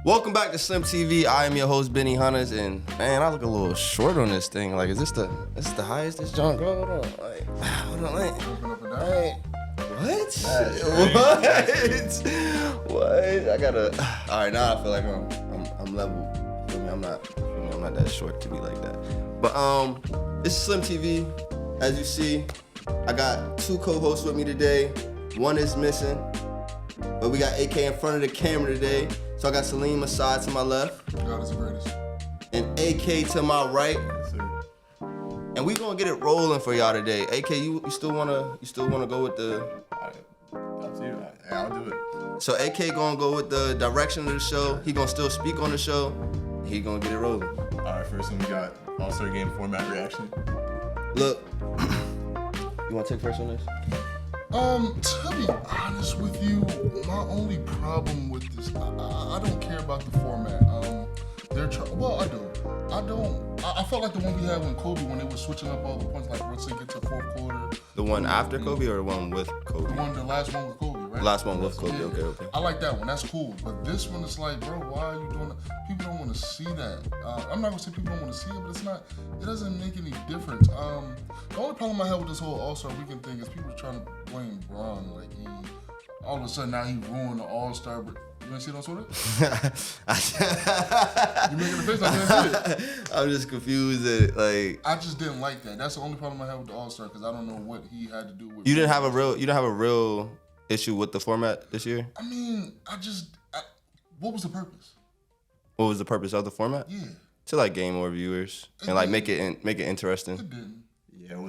Welcome back to Slmtv. I am your host, Benny Hunters, and man, I look a little short on this thing. Like, is this the highest this junk go? Hold on, What? I gotta. All right, now I feel like I'm level. Feel me? I'm not that short to be like that. But this is Slmtv. As you see, I got two co-hosts with me today. One is missing, but we got AK in front of the camera today. So I got Salim aside to my left. God is the greatest. And AK to my right. Yes, sir. And we gonna get it rolling for y'all today. AK, you still wanna go with the? Up to you. I'll do it. So AK gonna go with the direction of the show. He gonna still speak on the show. He gonna get it rolling. All right, first one we got All-Star Game format reaction. Look, you wanna take first on this? To be honest with you, my only problem with this, I don't care about the format. Well, I do. I felt like the one we had when Kobe, when they were switching up all the points, like once they get to fourth quarter. The one after Kobe or the one with Kobe? The last one with Kobe, right? Last one with Kobe, Yeah. okay. I like that one, that's cool. But this one is like, bro, why are you doing that? People don't want to see that. I'm not gonna say people don't want to see it, but it doesn't make any difference. The only problem I have with this whole All-Star Weekend thing is people trying to blame Bron. Like, all of a sudden now he ruined the All-Star, but you didn't see it on Twitter? You making a face like you didn't see it? I'm just confused that, like, I just didn't like that. That's the only problem I have with the All-Star, because I don't know what he had to do with. you didn't have a real issue with the format this year? I mean, what was the purpose? What was the purpose of the format? Yeah. To like gain more viewers and like make it interesting. It didn't. Yeah, it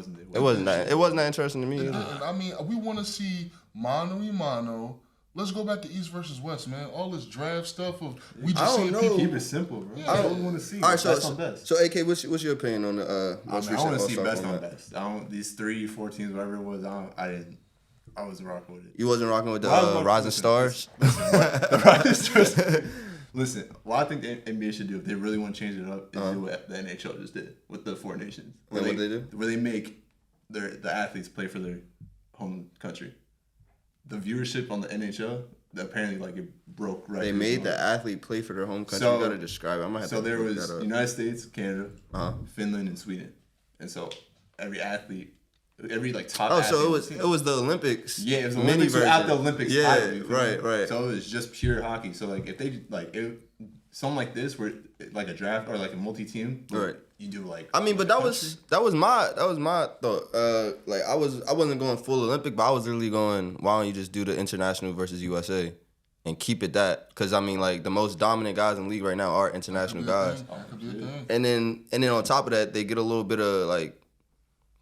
wasn't that interesting to me. It didn't. I mean, we want to see mano y mano. Let's go back to East versus West, man. All this draft stuff of we just see people. Keep it simple, bro. Yeah. I don't want to see. All right, best on best. So AK, what's your opinion on the most recent I want to see All-Star best format? on best. These 3-4 teams, whatever it was. I wasn't rocking with it. You wasn't rocking with the Rising Stars? The Rising Stars. Listen, what I think the NBA should do if they really want to change it up is do what the NHL just did with the 4 nations. What they do? Where they make the athletes play for their home country. The viewership on the NHL, apparently, like, it broke right. They made the athlete play for their home country. You gotta describe it. I'm gonna have to there look was that up. United States, Canada, Finland, and Sweden, and so every like top. Oh, athlete so it was the Olympics. Yeah, it was the mini Olympics version. without the Olympics. Yeah, title, right. So it was just pure hockey. So like if they something like this where like a draft or like a multi-team, right? You do like. I mean, but that was my thought. Like I wasn't going full Olympic, but I was literally going, why don't you just do the international versus USA and keep it that? Because I mean, like the most dominant guys in the league right now are international guys. And then on top of that, they get a little bit of like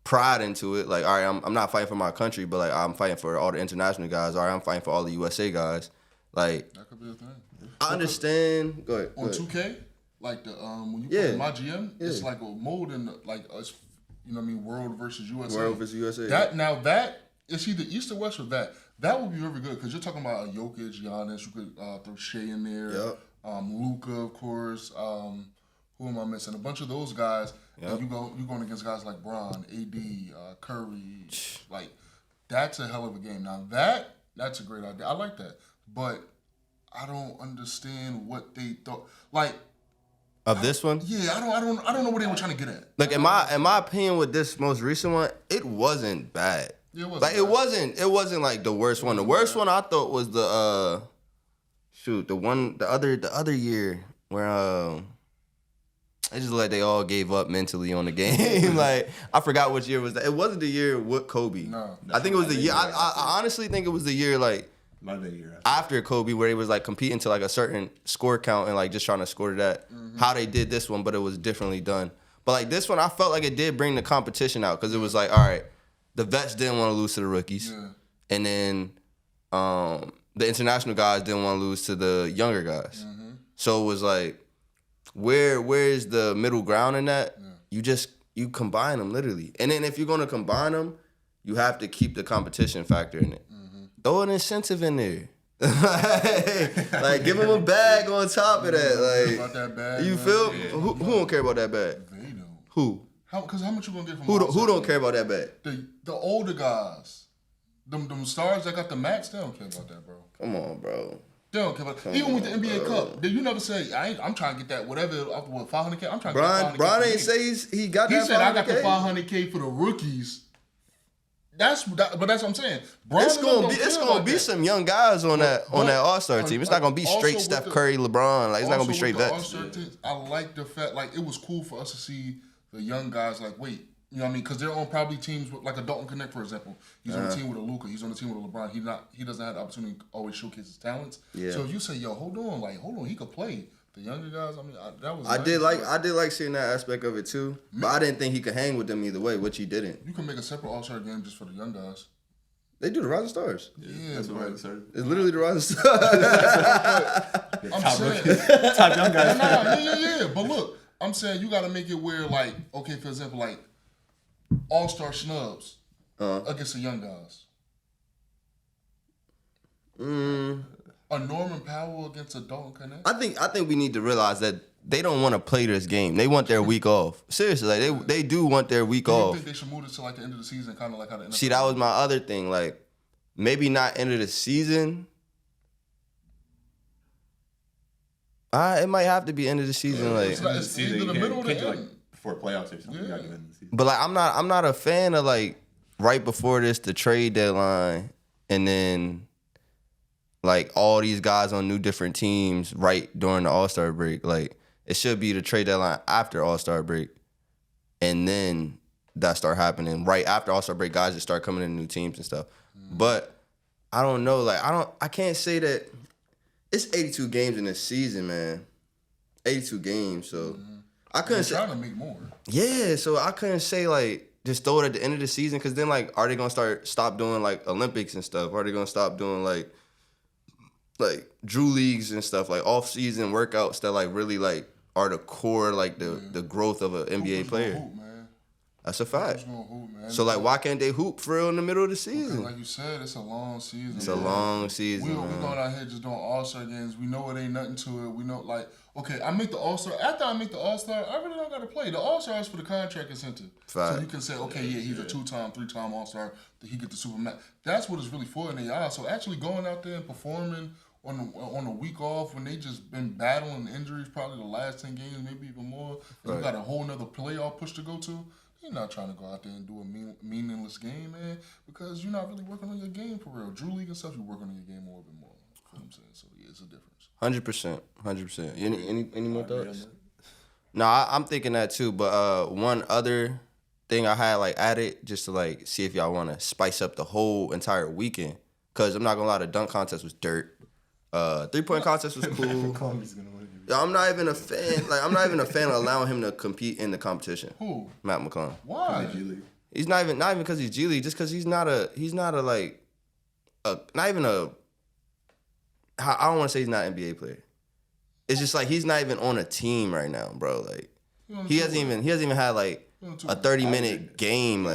pride into it. Like, all right, I'm not fighting for my country, but like I'm fighting for all the international guys. All right, I'm fighting for all the USA guys. Like That could be a thing. I understand. Go ahead. On 2K, like the when you play my GM, it's like a mode in world versus USA. World versus USA. That it's either East or West or that. That would be very good because you're talking about Jokic, Giannis. You could throw Shai in there. Yep. Luka, of course. Who am I missing? A bunch of those guys. Yep. And you're going against guys like Bron, AD, Curry. Like that's a hell of a game. Now that's a great idea. I like that, but I don't understand what they thought. Like of this one? Yeah, I don't know what they were trying to get at. Like in my opinion, with this most recent one, it wasn't bad. Yeah, it wasn't like bad. it wasn't like the worst one. The worst one I thought was the other year where it just like they all gave up mentally on the game. Like I forgot which year was that. It wasn't the year with Kobe. No. I think it was the year. I honestly think it was the year like. Might have been a year after Kobe, where he was like competing to like a certain score count and like just trying to score to that. How they did this one, but it was differently done. But like this one, I felt like it did bring the competition out because it was like, all right, the vets didn't want to lose to the rookies, and then the international guys didn't want to lose to the younger guys. So it was like, where's the middle ground in that? You combine them literally, and then if you're gonna combine them, you have to keep the competition factor in it. Throw an incentive in there. like give them a bag on top of that. Like about that bag, you man. feel? Yeah. Who don't care about that bag? They don't. Who? Because how much you gonna get from Who don't care about that bag? The older guys. Them stars that got the max, they don't care about that, bro. Come on, bro. They don't care about that. Even with the NBA Cup, you never say, I'm trying to get that, whatever, what, 500K? I'm trying to get 500K. Bron ain't say he got that 500K. He said, I got the 500K for the rookies. But that's what I'm saying. It's gonna be some young guys on that All-Star team. It's not gonna be straight Steph Curry, LeBron. Like, it's not gonna be straight vets. I like the fact, like, it was cool for us to see the young guys, like, wait. You know what I mean? Because they're on probably teams with, like a Dalton Connect, for example. He's on a team with a Luka. He's on a team with a LeBron. He doesn't have the opportunity to always showcase his talents. Yeah. So if you say, yo, hold on, he could play. The younger guys, I mean, that was. I did like seeing that aspect of it too, but I didn't think he could hang with them either way, which he didn't. You can make a separate All-Star game just for the young guys. They do the Rising Stars. Yeah, that's what Rising Stars. It's literally the Rising Stars. I'm saying, top young guys. Yeah. But look, I'm saying you got to make it where, like, okay, for example, like All-Star snubs against the young guys. A Norman Powell against a Dalton Connect? I think we need to realize that they don't want to play this game. They want their week off. Seriously, like they do want their week off. I think they should move it to like the end of the season, kind of like how the NFL. See, that was my other thing. Like, maybe not end of the season. It might have to be end of the season. Like, it's either the middle or the end. Like before playoffs or something. Yeah. But like, I'm not a fan of like right before this the trade deadline and then. Like, all these guys on new different teams right during the All-Star break. Like, it should be the trade deadline after All-Star break. And then that start happening. Right after All-Star break, guys just start coming in new teams and stuff. But I don't know. Like, I can't say that. It's 82 games in this season, man. 82 games. So, I couldn't say. They're trying to make more. Yeah, so I couldn't say, like, just throw it at the end of the season. Because then, like, are they going to stop doing, like, Olympics and stuff? Are they going to stop doing, like Drew leagues and stuff, like off-season workouts that like really like are the core, like the growth of an NBA player. Hoop, man. That's a fact. Hoop, man. So like, why can't they hoop for real in the middle of the season? Like you said, it's a long season. It's a long season. We going out here just doing All-Star games. We know it ain't nothing to it. We know, like, okay, I make the All-Star. After I make the All-Star, I really don't got to play. The All-Star is for the contract incentive. Fact. So you can say, okay, yeah, he's a 2-time, 3-time All-Star. That he get the Supermax. That's what it's really for in the eyes. So actually going out there and performing on a week off when they just been battling injuries probably the last 10 games, maybe even more. Right. You got a whole nother playoff push to go to. You're not trying to go out there and do a meaningless game, man, because you're not really working on your game for real. Drew League and stuff, you're working on your game more and more. You know what I'm saying? So, yeah, it's a difference. 100%. Any more thoughts? No, I'm thinking that too, but one other thing I had like added just to like see if y'all want to spice up the whole entire weekend, because I'm not going to lie, the dunk contest was dirt. 3-point contest was cool. I'm not even a fan. Like, I'm not even a fan of allowing him to compete in the competition. Who? Matt McClung. Why? He's not even because he's G League. Just because he's not a not even a. I don't want to say he's not an NBA player. It's just like he's not even on a team right now, bro. Like he hasn't even had like a 30-minute game.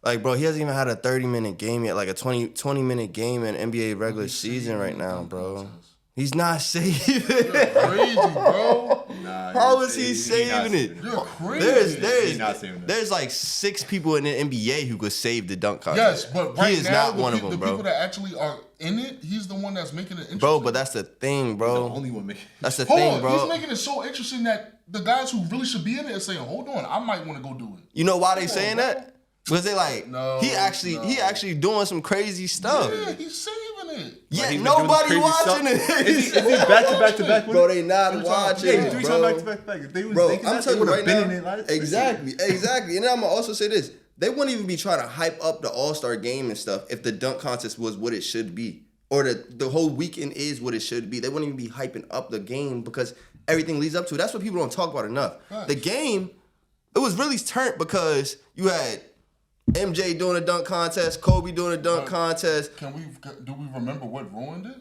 Like, bro, he hasn't even had a 30-minute game yet, like a 20-minute game in NBA regular season right now, bro. He's not saving it. You're crazy, bro. How is he saving it? You're crazy. There's like 6 people in the NBA who could save the dunk contest. Yes, but right he is now, not one of them, the bro. people that actually are in it, he's the one that's making it interesting. Bro, but that's the thing, bro. He's the only one making it. That's the thing, bro. He's making it so interesting that the guys who really should be in it are saying, hold on, I might want to go do it. You know why they saying that? Because they like, he actually doing some crazy stuff. Yeah, he's saving it. Yeah, nobody watching it. Is he back to back? Bro, they not watching it, bro. 3 times back to back. Bro, I'm telling you right now. Exactly. And then I'm going to also say this. They wouldn't even be trying to hype up the All-Star game and stuff if the dunk contest was what it should be. Or the whole weekend is what it should be. They wouldn't even be hyping up the game because everything leads up to it. That's what people don't talk about enough. Right. The game, it was really turned because you had MJ doing a dunk contest, Kobe doing a dunk contest. Do we remember what ruined it?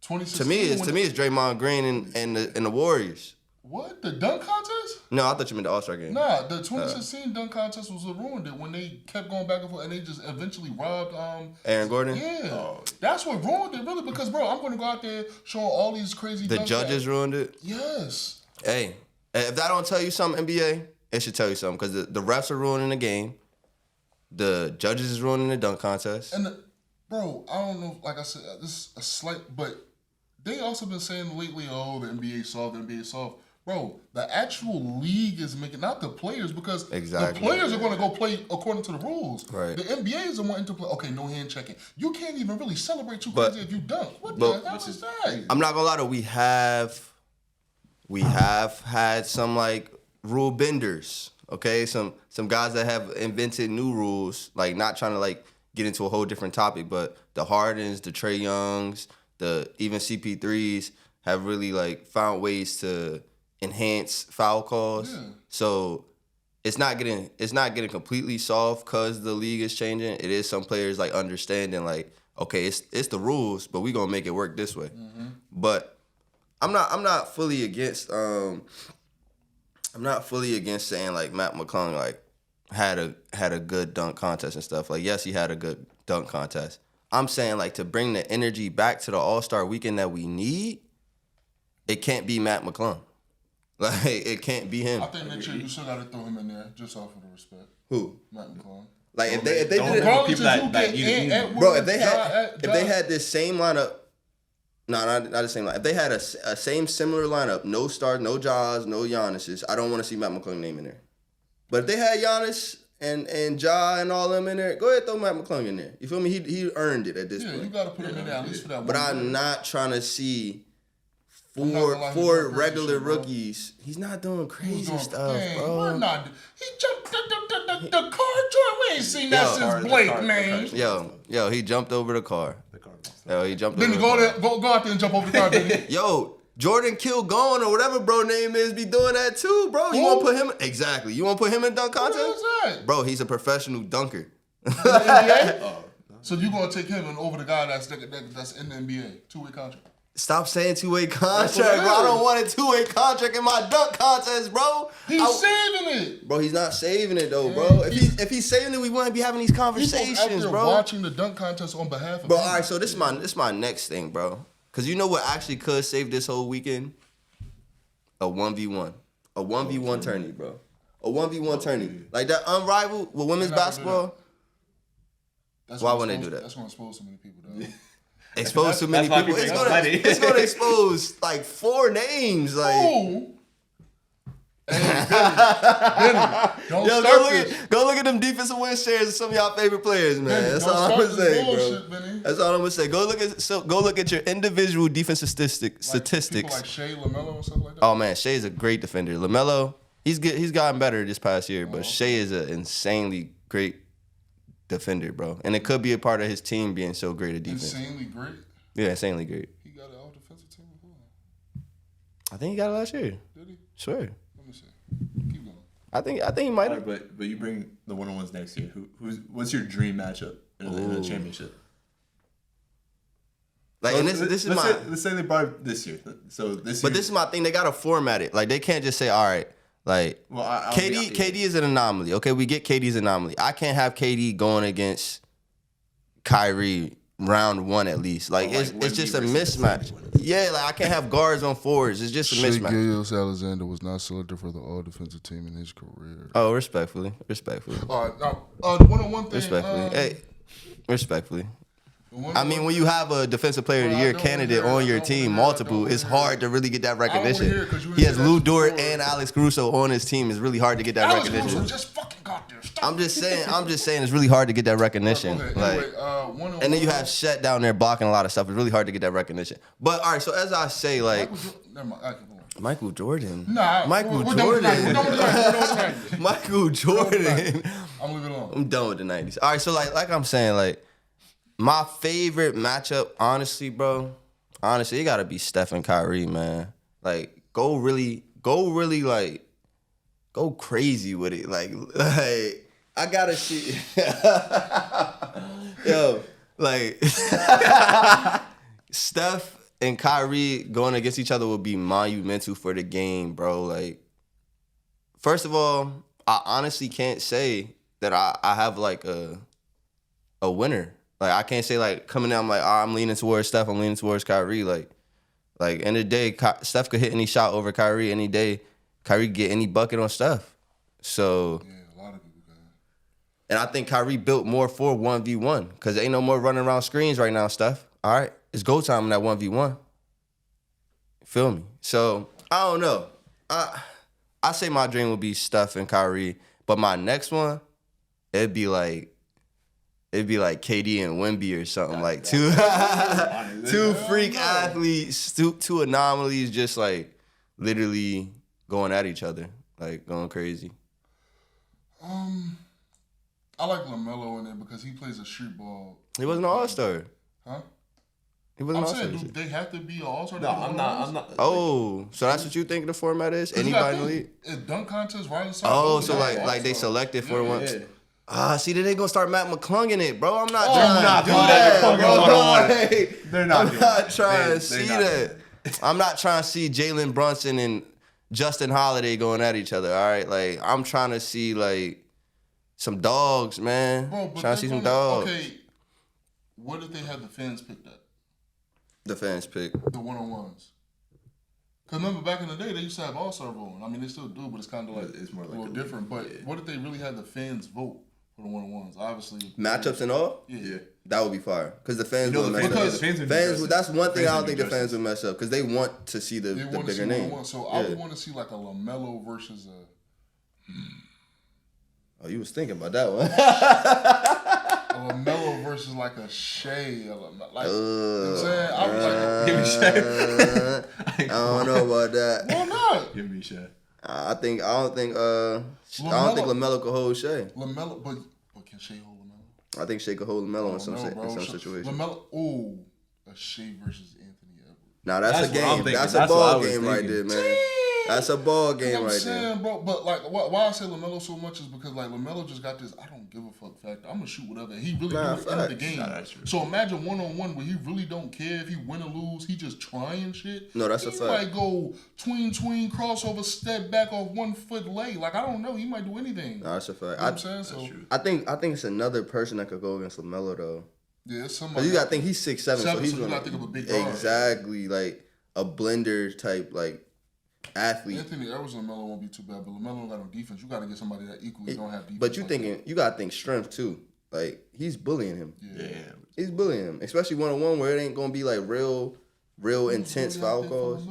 2016. To me, it's Draymond Green and the Warriors. What? The dunk contest? No, I thought you meant the All-Star game. Nah, the 2016 dunk contest was what ruined it when they kept going back and forth and they just eventually robbed Aaron Gordon? Yeah. That's what ruined it, really, because, bro, I'm going to go out there showing all these crazy The judges ruined it? Yes. Hey, if that don't tell you something, NBA, it should tell you something because the refs are ruining the game. The judges is ruining the dunk contest. And bro, I don't know. Like I said, this is a slight, but they also been saying lately, oh, the NBA soft, the NBA soft. Bro, the actual league is making, not the players, because the players are going to go play according to the rules. Right. The NBA is wanting to play, okay, no hand checking. You can't even really celebrate too crazy if you dunk. What the hell is that? I'm not going to lie, though, we have had some, like, rule benders, okay? Some guys that have invented new rules, like, not trying to, like, get into a whole different topic, but the Hardens, the Trae Youngs, the even CP3s have really, like, found ways to enhance foul calls. Yeah. So it's not getting completely soft because the league is changing. It is some players like understanding like, okay, it's the rules, but we gonna make it work this way. Mm-hmm. But I'm not fully against saying like Matt McClung like had a good dunk contest and stuff. Like yes, he had a good dunk contest. I'm saying like to bring the energy back to the All-Star weekend that we need, it can't be Matt McClung. Like, it can't be him. I think next year you still got to throw him in there just off of the respect. Who? Matt McClung. Like, if they did it, bro, if they had this same lineup, not the same lineup. If they had a same similar lineup, no stars, no Jaws, no Giannis's, I don't want to see Matt McClung name in there. But if they had Giannis and Ja and all them in there, go ahead throw Matt McClung in there. You feel me? He earned it at this point. Yeah, you got to put him in there at least for that. But I'm not trying to see four regular rookies. He's not doing crazy stuff, bro. We're not. He jumped the car joint. We ain't seen that since Blake, man. Yo, he jumped over the car. He jumped over the car. Then go out there and jump over the car, Benny. Yo, Jordan Kilgore or whatever bro name is be doing that too, bro. You want to put him exactly? You want to put him in dunk contest? What is that? Bro, he's a professional dunker. In the NBA? So you gonna take him and over the guy that's in the NBA, two-way contract? Stop saying two-way contract, bro. I don't want a two-way contract in my dunk contest, bro. He's saving it. Bro, he's not saving it, though, bro. If he's saving it, we wouldn't be having these conversations, bro. Watching the dunk contest on behalf of bro, all right, so this is my next thing, bro. Because you know what actually could save this whole weekend? A 1v1. A 1v1 tourney, bro. A 1v1 tourney. Like that unrivaled with women's basketball. Why wouldn't they do that? That's going to expose so many people, though. Expose too many people. It's gonna expose like 4 names. Like, ooh. Hey, Benny, don't go look at them defensive win shares of some of y'all favorite players, man. Benny, that's all I'm gonna say, bro. Benny. That's all I'm gonna say. Go look at your individual defensive statistics. People like Shai, LaMelo, and stuff like that. Oh man, Shai is a great defender. LaMelo, he's good. He's gotten better this past year, but Shai is an insanely great defender, bro. And it could be a part of his team being so great at defense. Insanely great? Yeah, insanely great. He got an all-defensive team before? I think he got it last year. Did he? Sure. Let me see. Keep going. I think he might have. Right, but you bring the one-on-ones next year. What's your dream matchup in the championship? Like, and this is let's say they brought it this year. So this year. But this is my thing. They gotta format it. Like, they can't just say, all right. Like, KD is an anomaly. Okay, we get KD's anomaly. I can't have KD going against Kyrie round 1 at least. Like, it's just a mismatch. Yeah, like I can't have guards on forwards. It's just a mismatch. Shai Gilgeous-Alexander was not selected for the all-defensive team in his career. Oh, respectfully. All right, now, the one-on-one thing. Respectfully. I mean, when you have a Defensive Player of the Year candidate on your team, multiple, it's hard to really get that recognition. He has Lou Dort and Alex Caruso on his team. It's really hard to get that recognition. Caruso just fucking got there. I'm just saying it's really hard to get that recognition. Okay, and then you have Shet down there blocking a lot of stuff. It's really hard to get that recognition. But all right, so as I say, like Michael Jordan. Nah, Michael we're Jordan. Michael Jordan. I'm leaving it alone. I'm done with the 90s. All right, so like I'm saying, like my favorite matchup, honestly, it gotta be Steph and Kyrie, man. Like, go crazy with it. Like I gotta see. Yo, like Steph and Kyrie going against each other would be monumental for the game, bro. Like, first of all, I honestly can't say that I have like a winner. Like, I can't say, like, coming out, I'm like, I'm leaning towards Steph, I'm leaning towards Kyrie. Like, end of the day, Steph could hit any shot over Kyrie any day. Kyrie could get any bucket on Steph. So, yeah, a lot of people can. And I think Kyrie built more for 1v1 because ain't no more running around screens right now, Steph. All right, it's go time in that 1v1. Feel me? So, I don't know. I say my dream would be Steph and Kyrie, but my next one, it'd be like KD and Wemby or something, like two freak athletes, two anomalies, just like literally going at each other, like going crazy. I like LaMelo in there because he plays a street ball. He wasn't an all-star. Huh? He wasn't I'm an all-star. saying, do they have to be an all-star? No, I'm not. Oh, so that's what you think the format is? Anybody in the league? A dunk contest, right? Oh, so like they selected for one. See, then they gonna start Matt McClung in it, bro. I'm not trying to do that, bro. They're not. I'm not trying to see that. I'm not trying to see Jalen Brunson and Justin Holiday going at each other. All right, like I'm trying to see like some dogs, man. Bro, trying to see some dogs. Okay, what if they had the fans pick that? The fans pick the one-on-ones. Because remember, back in the day, they used to have all-star voting. I mean, they still do, but it's kind of like it's more like a little different. But what if they really had the fans vote for the one-on-ones? Obviously, matchups and all. Yeah. That would be fire because the fans would mess up. Fans, that's one thing I don't think the fans would mess up because they want to see the bigger name. So I would want to see like a LaMelo versus a. Oh, you was thinking about that one. A LaMelo versus like a Shai. Like, you know what I'm saying? I was like, give me Shai. I don't know about that. Why not? Give me Shai. I don't think LaMelo could hold Shai. LaMelo, but can Shai hold LaMelo? I think Shai could hold LaMelo in some situations. LaMelo, a Shai versus Anthony Edwards. Now that's a game. That's a ball game right there, man. That's a ball game right there. Bro, but like, why I say LaMelo so much is because like LaMelo just got this I don't give a fuck factor. I'm gonna shoot whatever. He really do it in the game. So imagine 1-on-1 where he really don't care if he win or lose. He just trying shit. No, that's a fact. He might go tween crossover, step back off 1 foot lay. Like I don't know. He might do anything. No, that's a fact. You know what I'm saying? So I think it's another person that could go against LaMelo though. Yeah, it's somebody. You gotta think he's 6'7", so he's you gotta think of a big guard. Exactly, like a blender type like athlete. Anthony Edwards and LaMelo won't be too bad, but LaMelo don't got no defense. You got to get somebody that equally don't have defense. But you got to think strength too. Like he's bullying him. Yeah. He's bullying him, especially 1-on-1 where it ain't gonna be like real intense foul calls.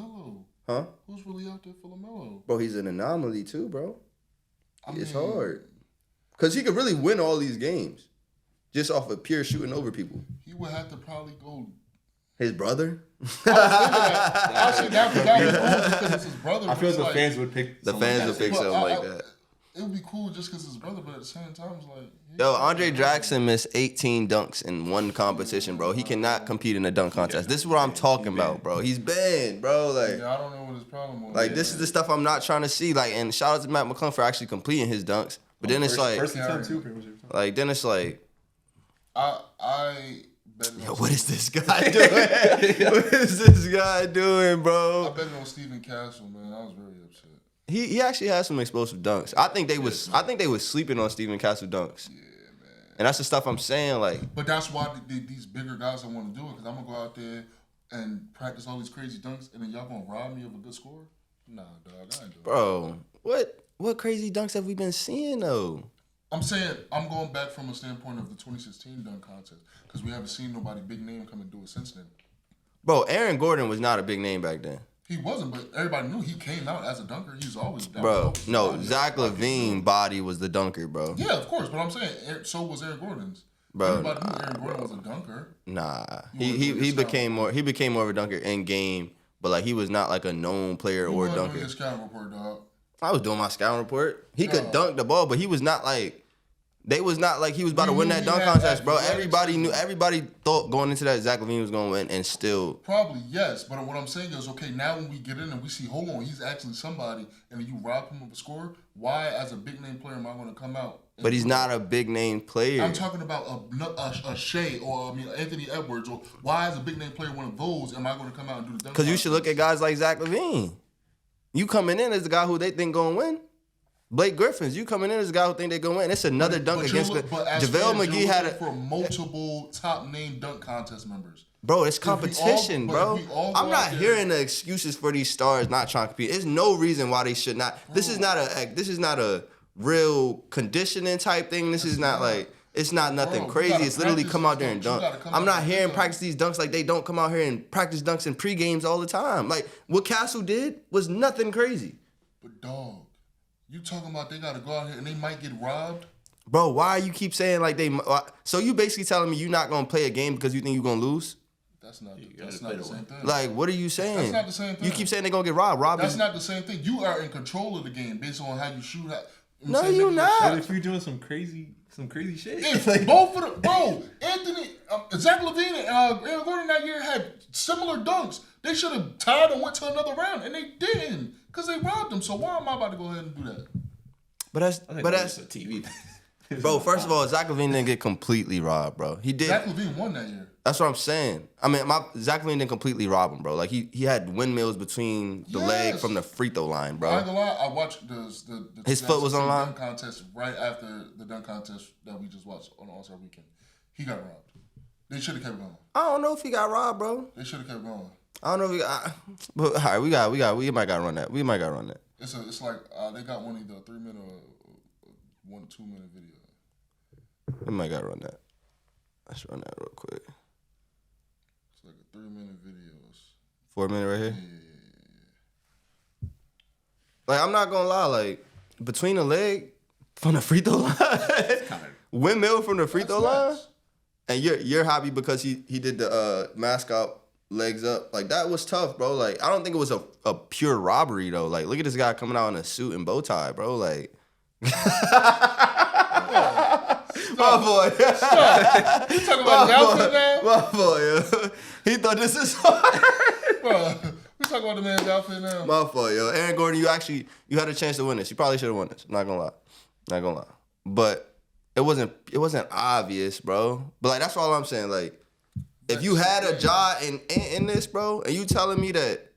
Huh? Who's really out there for LaMelo? Bro, he's an anomaly too, bro. It's hard because he could really win all these games just off of pure shooting over people. He would have to probably go. His brother? I say that would be cool because it's his brother. I feel like the fans would pick something like that. It would be cool just because it's his brother, but at the same time, it's like... Yo, Andre Jackson missed 18 dunks in one competition, bro. He cannot compete in a dunk contest. This is what I'm talking about, bro. He's banned, bro. Like, yeah, I don't know what his problem was. Like, this is the stuff I'm not trying to see. Like, and shout out to Matt McClung for actually completing his dunks. But then it's like... First and 10 too, pretty much. Like, then it's like... Yo, what is this guy doing? What is this guy doing, bro? I bet on Stephen Castle, man. I was very upset. He actually has some explosive dunks. I think they was sleeping on Stephen Castle dunks. Yeah, man. And that's the stuff I'm saying, like. But that's why these bigger guys don't want to do it, because I'm gonna go out there and practice all these crazy dunks, and then y'all gonna rob me of a good score? Nah, dog, I ain't doing it. Bro, what crazy dunks have we been seeing though? I'm saying I'm going back from a standpoint of the 2016 dunk contest because we haven't seen nobody big name come and do it since then. Bro, Aaron Gordon was not a big name back then. He wasn't, but everybody knew he came out as a dunker. He was always down. Bro, no, Zach LaVine body was the dunker, bro. Yeah, of course, but I'm saying so was Aaron Gordon's. Bro, everybody knew Aaron Gordon was a dunker. Nah, he became more of a dunker in game, but like he was not like a known player or dunker. Your scouting report, dog. I was doing my scouting report. He could dunk the ball, but he was not like. They was not like he was about to win that dunk contest, bro. Everybody thought going into that Zach LaVine was going to win, and still. Probably, yes. But what I'm saying is, okay, now when we get in and we see, hold on, he's actually somebody, and then you rob him of a score, why, as a big-name player, am I going to come out? But he's not a big-name player. I'm talking about a Shai or, Anthony Edwards, or why, as a big-name player, one of those, am I going to come out and do the dunk contest? Because you should look at guys like Zach LaVine. You coming in as the guy who they think going to win. Blake Griffin's, you coming in as a guy who think they're going to win. It's another dunk against... JaVale McGee had a... for multiple top-name dunk contest members. Bro, it's competition, bro. I'm not hearing the excuses for these stars not trying to compete. There's no reason why they should not. This is not a real conditioning type thing. This is not like, it's not nothing crazy. It's literally come out there and dunk. I'm not hearing practice these dunks like they don't come out here and practice dunks in pre-games all the time. Like, what Castle did was nothing crazy. But, dog, you talking about they got to go out here and they might get robbed? Bro, why you keep saying like they... So you basically telling me you're not going to play a game because you think you're going to lose? That's not the same thing. Like, what are you saying? That's not the same thing. You keep saying they're going to get robbed. That's not the same thing. You are in control of the game based on how you shoot. No, you're not. But if you're doing some crazy shit. If both of them, bro, Anthony, Zach LaVine and Aaron Gordon that year had similar dunks. They should have tied and went to another round, and they didn't because they robbed them. So why am I about to go ahead and do that? But that's a TV. Bro, first of all, Zach LaVine didn't get completely robbed, bro. He did. Zach LaVine won that year. That's what I'm saying. I mean, Zach LaVine didn't completely rob him, bro. Like he had windmills between the leg from the free throw line, bro. I ain't gonna lie, I watched the his foot was on the line. Dunk contest right after the dunk contest that we just watched on All-Star Weekend. He got robbed. They should have kept going. I don't know if he got robbed, bro. They should have kept going. I don't know if he got. But all right, we might gotta run that. We might gotta run that. It's like they got one either a 3-minute or 1 2 minute video. We might gotta run that. Let's run that real quick. It's like a 3-minute videos. 4 minute right here. Yeah. Like I'm not gonna lie, like between the leg from the free throw line, windmill from the free throw line, and you're happy because he did the mascot legs up. Like that was tough, bro. Like I don't think it was a pure robbery though. Like look at this guy coming out in a suit and bow tie, bro. Like. My boy. Stop. You talking about his outfit now? My boy, yo. He thought this is hard. Bro, we talking about the man's outfit now. My fault, yo. Aaron Gordon, you had a chance to win this. You probably should have won this. Not gonna lie. But it wasn't obvious, bro. But like that's all I'm saying. Like, if you had a job in this, bro, and you telling me that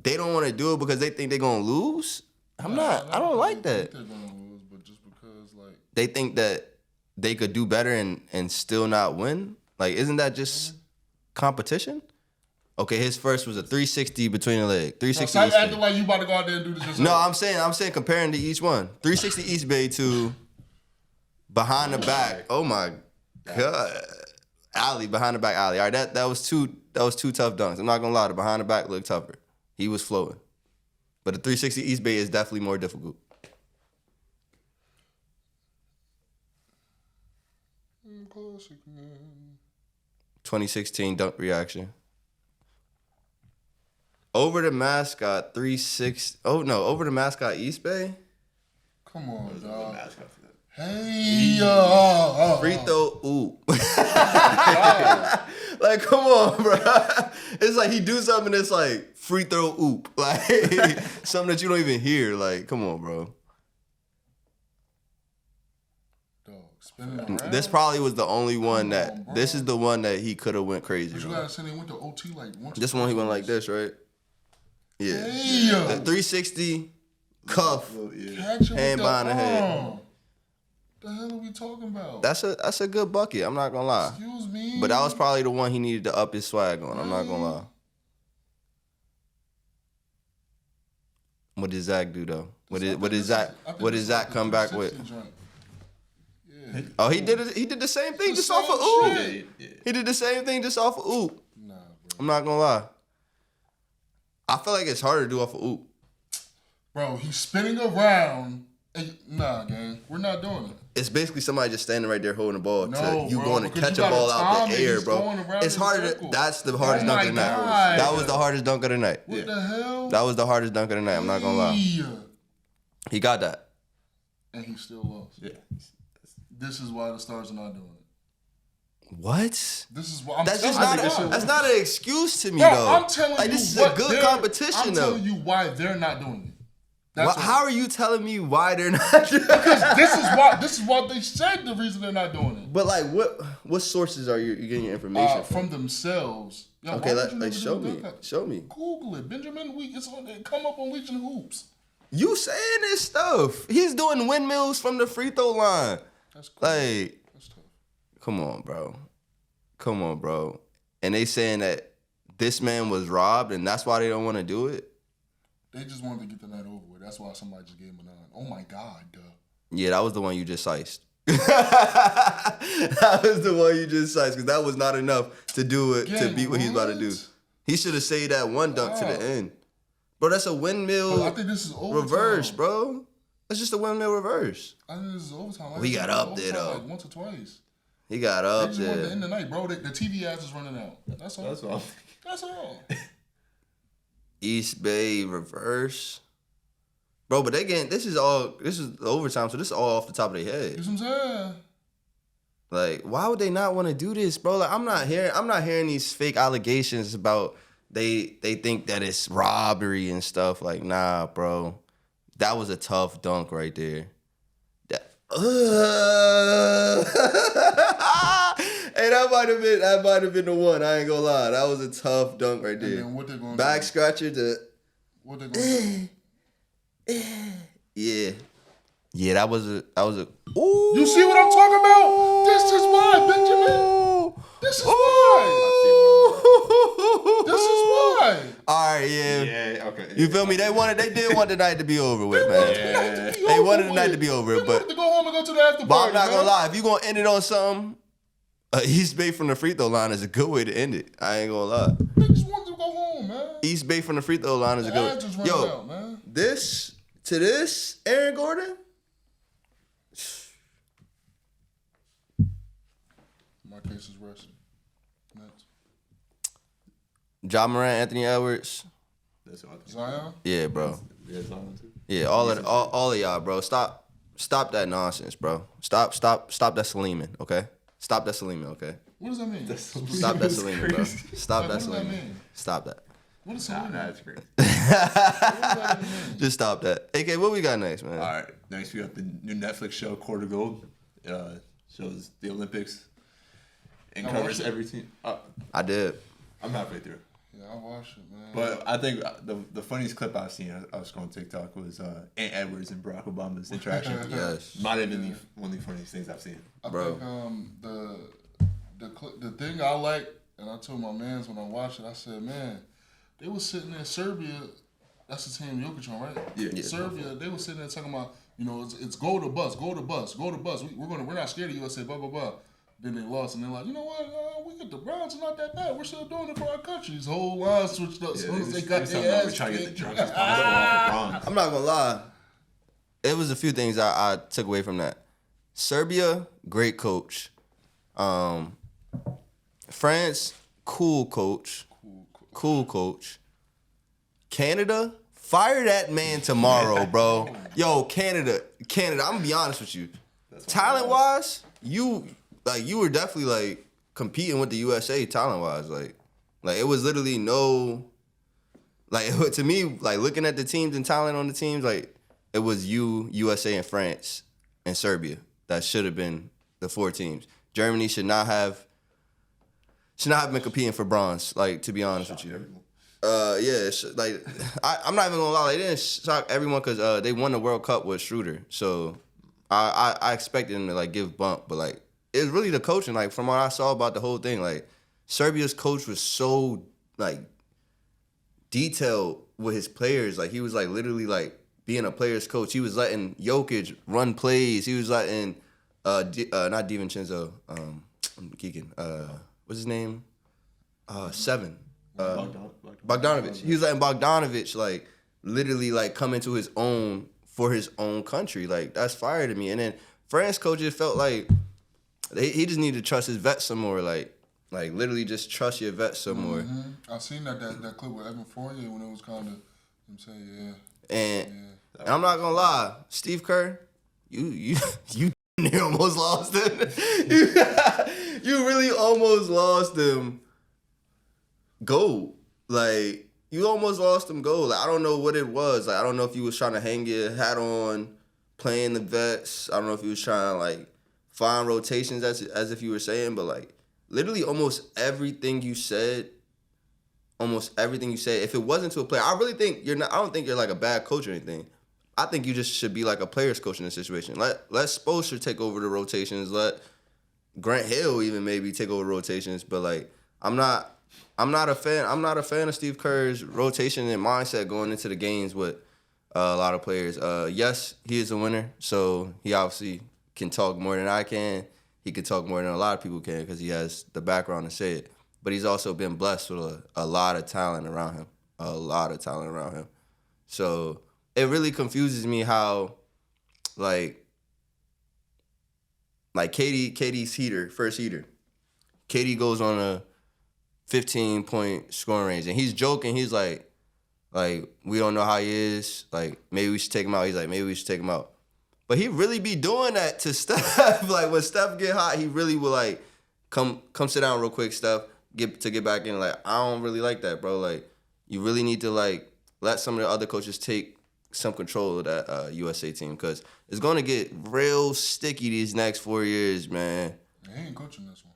they don't want to do it because they think they're gonna lose, I don't like that. They're gonna lose, but just because like they think that they could do better and still not win? Like, isn't that just competition? Okay, his first was a 360 between the leg. 360 no, East Bay. acting like you about to go out there and do this yourself. No, I'm saying comparing to each one. 360 East Bay to behind the back. Oh my God. Alley, behind the back alley. All right, that was two tough dunks. I'm not gonna lie, the behind the back looked tougher. He was floating. But the 360 East Bay is definitely more difficult. Classic, man. 2016 dunk reaction. Over the mascot 360. Oh no, over the mascot East Bay. Come on, dog. Mascot for that. Hey, Free throw oop. Like, come on, bro. It's like he do something that's like free throw oop. Like something that you don't even hear. Like, come on, bro. This probably was the only one that. This is the one that he could have went crazy. But you gotta say they went to OT like once. This one he went like this, right? Yeah. Hey, The 360 cuff, hand behind the head. What the hell are we talking about? That's a good bucket. I'm not gonna lie. Excuse me. But that was probably the one he needed to up his swag on. I'm not gonna lie. What did Zach do though? What did Zach come back with? Yeah. Oh, he did it. He did the same thing just off of oop. Yeah. He did the same thing just off of oop. Nah, bro. I'm not gonna lie. I feel like it's harder to do off of oop. Bro, he's spinning around. Nah, gang, we're not doing it. It's basically somebody just standing right there holding the ball. No, you bro, going to because catch you a ball gotta out time the it. air, He's bro. going around It's in a harder. circle. That's the hardest dunk of the night. God. That was the hardest dunk of the night. What the hell? That was the hardest dunk of the night. I'm not gonna lie. He got that. And he still lost. Yeah. This is why the Stars are not doing it. What? This is why That's just not. That's not an excuse to me, Bro, though. I'm telling like you, this is a good competition, I'm though. telling you why they're not doing it. That's How are you telling me why they're not doing it? Because this is what they said. The reason they're not doing it. But like, what sources are you getting your information From themselves. Yo, Okay, why would you never show do me. that? Show me. Google it. Benjamin Week. It's on. Come up on Legion Hoops. You saying this stuff? He's doing windmills from the free throw line. That's cool. Like, That's tough. come on, bro. And they saying that this man was robbed, and that's why they don't want to do it. They just wanted to get the night over with. That's why somebody just gave him a 9. Oh my God, duh. Yeah, that was the one you just sliced. That was the one you just sliced because that was not enough to do it to beat what he's about to do. He should have saved that one dunk to the end. Bro, that's a windmill. But I think this is overtime. Reverse, bro. That's just a windmill reverse. I think this is overtime. He got up there, though. Like once or twice. He got up they just wanted to end the night, bro. The TV ads is running out. That's all. That's all. East Bay reverse. Bro, but this is overtime, so this is all off the top of their head. You know what I'm saying? Like, why would they not want to do this, bro? Like, I'm not hearing these fake allegations about they think that it's robbery and stuff. Like, nah, bro. That was a tough dunk right there. Hey, that might have been the one. I ain't gonna lie. That was a tough dunk right there. And then what they gonna Back do? scratcher to What they gonna do? Yeah, that was a ooh. You see what I'm talking about? This is why, Benjamin. This is why. This is why. All right, yeah. Yeah, okay. You feel me? They did want the night to be over with, man. They wanted the night to be over with, but to go home and go to the after but party. I'm not gonna lie. If you gonna end it on something, East Bay from the free throw line is a good way to end it. I ain't gonna lie. They just wanted to go home, man. East Bay from the free throw line is a good way. Out, man. This to this, Aaron Gordon. My case is resting. Next. Ja Morant, Anthony Edwards. That's what I think. Zion? Yeah, bro. Yeah, Zion too. Yeah, all of y'all, bro. Stop that nonsense, bro. Stop that Saleeming, okay? Stop that Saleeming, okay? What does that mean? Stop that Saleeming, bro. Stop that What does that Saleeming. mean? Stop that. What does that mean? That's great. Just stop that. AK, what we got next, man? All right, next we got the new Netflix show, Quarter Gold. Shows the Olympics and covers every team. I did. I'm halfway through. Yeah, I watched it, man. But I think the funniest clip I've seen, I was going on TikTok, was Ant Edwards and Barack Obama's interaction. Yes. Might have been one of the funniest things I've seen. I Bro. think the thing I like, and I told my mans when I watched it, I said, man, they was sitting there, Serbia, that's the team Jokic on, right? Yeah. Serbia, they were sitting there talking about, it's go to bus. We're not scared of USA, blah, blah, blah. Then they lost, and they're like, you know what? We get the Browns, it's not that bad. We're still doing it for our country. His whole line switched up as soon as they got their ass. We try to get the drums as possible off the bronze. I'm not gonna lie. It was a few things I took away from that. Serbia, great coach. France, cool coach. Cool coach. Canada, fire that man tomorrow, bro. Yo, Canada, I'm gonna be honest with you. Talent wise, you were definitely competing with the USA talent wise. Like it was literally no, to me, looking at the teams and talent on the teams, it was USA and France and Serbia. That should have been the 4 teams. Germany should not have been competing for bronze, to be honest with you. I'm not even gonna lie, they didn't shock everyone because they won the World Cup with Schroeder. So I expected them to give bump, but it was really the coaching. From what I saw about the whole thing, Serbia's coach was so detailed with his players. He was literally being a player's coach. He was letting Jokic run plays. He was letting not DiVincenzo, I'm geeking. What's his name? 7. Bogdanovic. He was letting Bogdanovic literally come into his own for his own country. That's fire to me. And then France coaches felt he just needed to trust his vets some more. Literally just trust your vets some more. I seen that clip with Evan Fournier when it was kind of him saying, And I'm not gonna lie, Steve Kerr, you almost lost him. You really almost lost him gold. You almost lost him gold. I don't know what it was. I don't know if you was trying to hang your hat on playing the vets. I don't know if you was trying to find rotations as if you were saying, but literally almost everything you said, if it wasn't to a player, I really think I don't think you're a bad coach or anything. I think you just should be a player's coach in this situation. Let Spoelstra take over the rotations. Let Grant Hill even maybe take over rotations. But I'm not I'm not a fan. I'm not a fan of Steve Kerr's rotation and mindset going into the games with a lot of players. Yes, he is a winner, so he obviously can talk more than I can. He can talk more than a lot of people can because he has the background to say it. But he's also been blessed with a lot of talent around him. A lot of talent around him. So it really confuses me how, like KD's first heater. KD goes on a 15-point scoring range. And he's joking. He's like, we don't know how he is. Like, maybe we should take him out. He's like, maybe we should take him out. But he really be doing that to Steph. Like, when Steph get hot, he really will, like, come sit down real quick, Steph, get back in. Like, I don't really like that, bro. Like, you really need to, like, let some of the other coaches take some control of that USA team because it's going to get real sticky these next 4 years, man. He ain't coaching this one.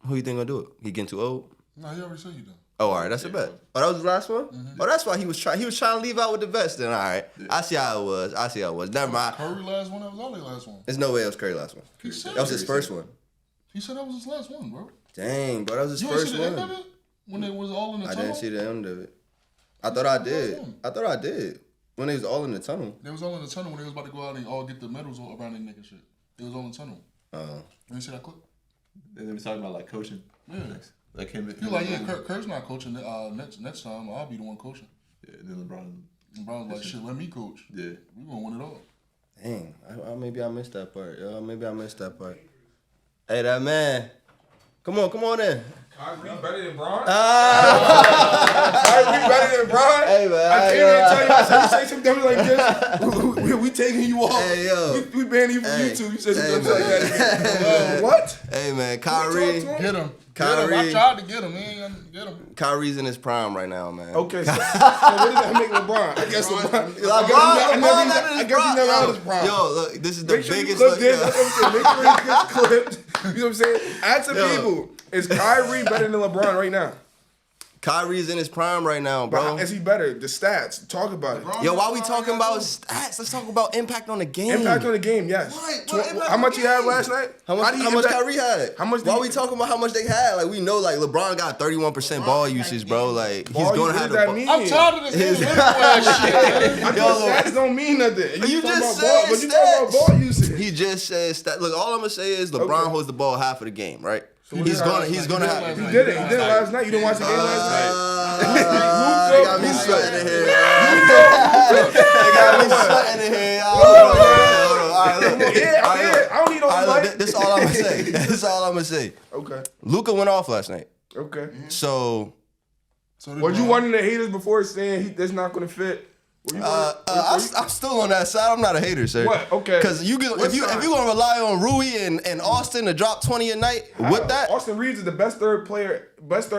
Who you think going to do it? He getting too old? No, he already said he done. Oh, all right, that's a bet. Oh, that was the last one? Mm-hmm. Oh, that's why he was trying to leave out with the vets then. All right. Yeah. I see how it was. Never mind. Curry last one, that was only last one. There's no way it was Curry last one. He said that was his first one. He said that was his last one, bro. Dang, bro, that was his first one. You didn't see the end of it? When it was all in the tunnel? I didn't see the end of it. I thought I did. When it was all in the tunnel. They was all in the tunnel when they was about to go out and all get the medals all around their neck and shit. It was all in the tunnel. Oh. You didn't see that clip? And they were talking about, like, coaching. Yeah. Like him. You're like, yeah, Kerr's not coaching. Next time, I'll be the one coaching. Yeah, and then LeBron's like, shit, let me coach. Yeah. We gonna win it all. Dang, maybe I missed that part. Maybe I missed that part. Hey, that man. Come on in. Kyrie better than Bron? Kyrie better than Bron? Hey, man. I came here and tell you, say some dummies like this. We taking you off. Hey, yo. We banning you from YouTube. You said some dummies like that. What? Hey, man. Kyrie. Get him. Kyrie. I tried to get him. He ain't gonna get him. Kyrie's in his prime right now, man. Okay, so what does that make LeBron? I guess LeBron. I guess he's never out of his prime. Yo, look, this is the Make sure biggest. You this. Make sure he gets clipped. You know what I'm saying? Ask some people. Is Kyrie better than LeBron right now? Kyrie's in his prime right now, bro. Is he better? The stats. Talk about it. Yo, why we talking about stats? Let's talk about impact on the game. Impact on the game, yes. How much he had last night? How much Kyrie had? How much? Why we talking about how much they had? Like, we know, like, LeBron got 31% ball usage, bro. Like, he's going to have the ball. I'm tired of this shit. Stats don't mean nothing. You just said stats. You talking about ball usage. He just said stats. Look, all I'm going to say is LeBron holds the ball half of the game, right? So he's gonna have. He did it. He did it last night. You didn't watch the game last night. They got me sweating in here. They got me sweating in here. Hold on. All right, look. I don't need no fight. This is all I'm gonna say. Okay. Luka went off last night. Okay. So were you one of the haters before saying that's not gonna fit? I'm still on that side. I'm not a hater, sir. What? Okay. Because if you gonna rely on Rui and Austin to drop 20 a night with that, Austin Reeves is the best third